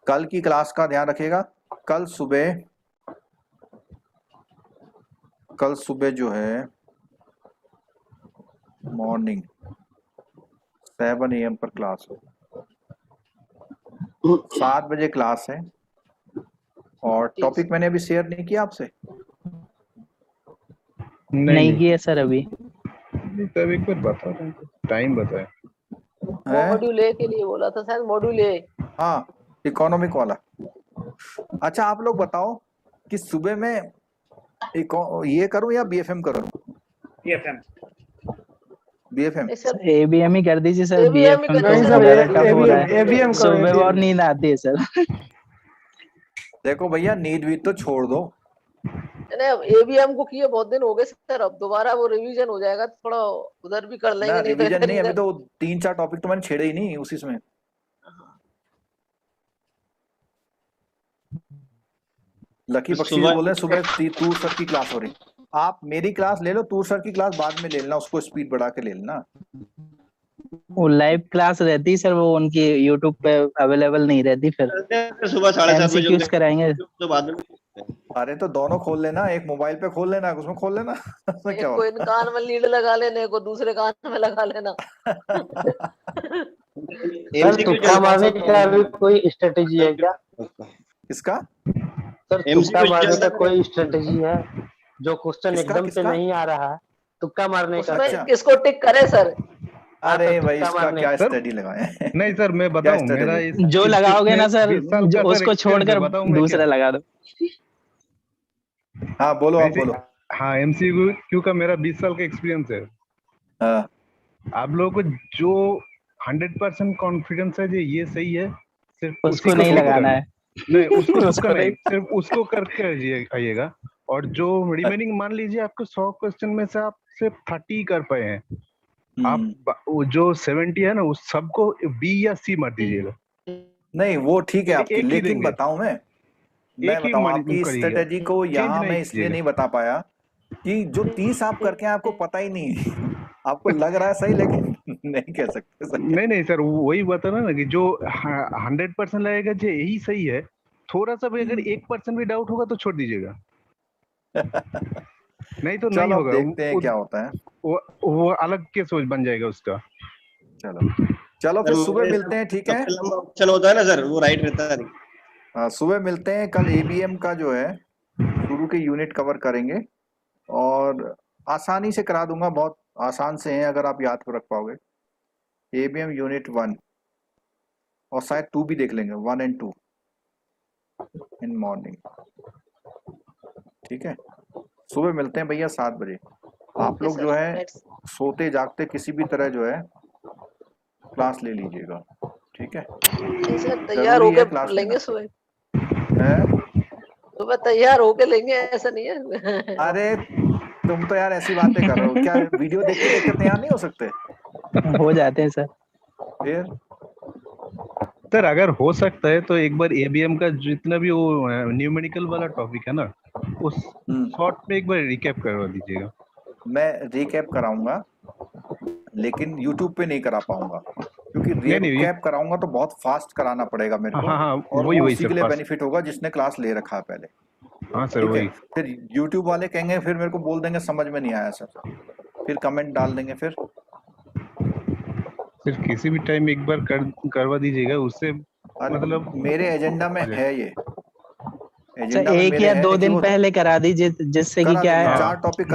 Speaker 2: कल की क्लास का ध्यान रखिएगा। कल सुबह जो है मॉर्निंग 7 AM पर क्लास हो, 7 बजे क्लास है। और टॉपिक मैंने अभी शेयर नहीं किया आपसे।
Speaker 8: नहीं किया सर अभी।
Speaker 7: तो अभी कुछ बता रहे हैं, टाइम बताए।
Speaker 5: मॉड्यूल ए के लिए बोला था शायद, मॉड्यूल ए।
Speaker 2: हाँ, इकोनॉमिक वाला। अच्छा आप लोग बताओ कि सुबह में ये करूं या BFM करूं? BFM
Speaker 5: सर
Speaker 8: ABM ही कर दीजिए सर।
Speaker 5: ABM ही
Speaker 8: BFM
Speaker 5: कर
Speaker 8: तो
Speaker 5: दीजिए
Speaker 8: ज्यादा टफ हो रहा है,
Speaker 9: ABM करो,
Speaker 8: सुबह
Speaker 9: ABM।
Speaker 8: और नींद आती है सर।
Speaker 2: देखो भैया, नींद भी तो छोड़ दो,
Speaker 5: नहीं एबीएम को किए बहुत दिन हो गए सर, अब दोबारा वो रिवीजन हो जाएगा तो थोड़ा उधर भी कर
Speaker 2: ना
Speaker 5: लेंगे, नहीं तो
Speaker 2: रिवीजन
Speaker 5: इधर
Speaker 2: नहीं, अभी
Speaker 5: इधर।
Speaker 2: तो 3-4 टॉपिक तो मैंने छेड़े ही नहीं उसी में। लकी
Speaker 10: तो
Speaker 2: बख्शी
Speaker 10: सुबह-
Speaker 2: बोल रहे हैं सुबह तूर सर की क्लास हो रही। आप मेरी क्लास ले लो, तूर सर की क्लास बाद में ले लेना, उसको स्पीड बढ़ा के ले लेना।
Speaker 8: वो लाइव क्लास रहती सर, वो उनकी यूट्यूब पे अवेलेबल नहीं रहती, फिर
Speaker 10: सुबह 7:30 बजे
Speaker 8: MCQs कराएंगे।
Speaker 10: तो बाद में
Speaker 2: अरे तो दोनों खोल लेना, एक मोबाइल पे खोल लेना, उसमें खोल लेना। उसमें
Speaker 5: एक
Speaker 2: क्या
Speaker 5: को इन कान में लीड लगा लेना, एक को दूसरे कान में लगा लेना।
Speaker 9: सर तुक्का मारने का भी कोई स्ट्रेटेजी है क्या?
Speaker 2: इसका
Speaker 9: सर
Speaker 10: MCQ
Speaker 9: तुक्का मारने का
Speaker 10: चल-
Speaker 9: कोई स्ट्रेटेजी है? जो क्वेश्चन
Speaker 2: किसका-
Speaker 9: एकदम से
Speaker 2: किसका?
Speaker 9: नहीं आ रहा है, तुक्का मारने का।
Speaker 5: उसमें
Speaker 2: अच्छा।
Speaker 5: किसको टिक करे सर?
Speaker 2: अरे
Speaker 9: तो
Speaker 2: भाई
Speaker 9: तुक्का
Speaker 2: इसका
Speaker 9: मारने
Speaker 2: क्या
Speaker 7: सर,
Speaker 2: स्टडी लगाए।
Speaker 7: नहीं सर मैं बताऊं,
Speaker 2: strategy?
Speaker 7: मेरा
Speaker 8: जो लगाओगे ना सर,
Speaker 7: 20 साल का
Speaker 8: जो
Speaker 7: सर
Speaker 8: उसको
Speaker 7: experience है,
Speaker 8: छोड़कर
Speaker 7: बताऊं मैं
Speaker 8: दूसरा लगा दो।
Speaker 2: हाँ बोलो, आप बोलो।
Speaker 7: हाँ MCQ का मेरा 20 साल का एक्सपीरियंस है।
Speaker 2: हाँ
Speaker 7: आप लोगों को जो 100% कॉन्फिडेंस है जी ये सही है, सिर्फ उसी
Speaker 8: उसको
Speaker 7: को
Speaker 8: नहीं
Speaker 7: छोड़कर-
Speaker 8: लगाना है।
Speaker 7: नहीं उसको
Speaker 8: उसको
Speaker 7: उसका नहीं,
Speaker 8: नहीं।
Speaker 7: सिर्फ उसको करके आइएगा। और जो रिमेनिंग मान लीजिए आपको 100 क्वेश्चन में से आप सिर्फ 30 कर पाए हैं, आप वो जो 70 है ना उस सबको B या C मत दीजिएगा।
Speaker 2: नहीं वो ठीक है आपकी,
Speaker 7: एक ही
Speaker 2: लेकिन
Speaker 7: देंगे।
Speaker 2: बताऊं मैं
Speaker 7: एक ही
Speaker 2: बताऊं
Speaker 7: मॉडल
Speaker 2: आपकी
Speaker 7: करिएगा,
Speaker 2: स्ट्रेटेजी को
Speaker 7: चेंज
Speaker 2: यहाँ
Speaker 7: नहीं
Speaker 2: मैं इसलिए
Speaker 7: कीजिएगा।
Speaker 2: नहीं बता पाया कि जो 30 आप करके हैं, आपको पता ही नहीं है। आपको लग रहा है सही, लेकिन नहीं कह सकते सही।
Speaker 7: नहीं सर वही बताना ना कि जो 100% लगेगा जो यही सही है, थोड़ा सा भी अगर 1% भी डाउट होगा तो छोड़ दीजिएगा, नहीं तो नहीं
Speaker 2: चलो अब
Speaker 7: होगा।
Speaker 2: देखते हैं क्या होता है।
Speaker 7: वो अलग के सोच बन जाएगा उसका।
Speaker 2: चलो फिर सुबह मिलते हैं, ठीक है।
Speaker 10: सबसे लंबा ऑप्शन होता है ना सर, वो राइट रहता है।
Speaker 2: सुबह मिलते हैं। कल एबीएम का जो है शुरू के यूनिट कवर करेंगे और आसानी से करा दूंगा, बहुत आसान से हैं अगर आप याद रख पाओगे। एबीएम यूनिट 1 और शायद 2 भी देख लेंगे, 1 and 2 इन मॉर्निंग। ठीक है, सुबह मिलते हैं भैया 7 बजे। आप लोग जो है सोते जागते किसी भी तरह जो है क्लास ले लीजिएगा, ठीक है।
Speaker 5: सर तैयार
Speaker 2: जरूरी है
Speaker 5: होके
Speaker 2: क्लास
Speaker 5: लेंगे
Speaker 2: लेना।
Speaker 5: सुबह,
Speaker 2: है?
Speaker 5: सुबह तैयार होके लेंगे, ऐसा नहीं है।
Speaker 2: अरे तुम तो यार ऐसी बातें कर रहे हो, क्या वीडियो देखते तैयार नहीं हो सकते?
Speaker 8: हो जाते हैं सर।
Speaker 2: फिर
Speaker 7: सर अगर हो सकता है तो एक बार एबीएम का जितना भी वो न्यूमेरिकल वाला टॉपिक है ना, उस शॉर्ट में एक बार रिकैप करवा दीजिएगा।
Speaker 2: मैं रिकैप कराऊंगा, लेकिन YouTube पे नहीं करा पाऊंगा, क्योंकि
Speaker 7: नहीं,
Speaker 2: रिकैप कराऊंगा तो बहुत फास्ट कराना पड़ेगा मेरे को।
Speaker 7: हाँ,
Speaker 2: और
Speaker 7: वही
Speaker 2: उसी
Speaker 7: सर,
Speaker 2: के लिए
Speaker 7: fast।
Speaker 2: बेनिफिट होगा जिसने क्लास ले रखा है पहले।
Speaker 7: हाँ सर
Speaker 2: ठीक है,
Speaker 7: वही।
Speaker 2: फिर YouTube वाले कहेंगे, फिर मेरे को बोल देंगे समझ में नहीं आया सर, फिर कमेंट डाल देंगे। फिर
Speaker 7: सिर्फ किसी भी टाइम एक बार करवा दीजिएगा, उससे मतलब
Speaker 2: मेरे एजेंडा में है ये,
Speaker 8: सर एक या 2 दिन पहले करा दीजिए, जिससे कि क्या है
Speaker 2: 4 टॉपिक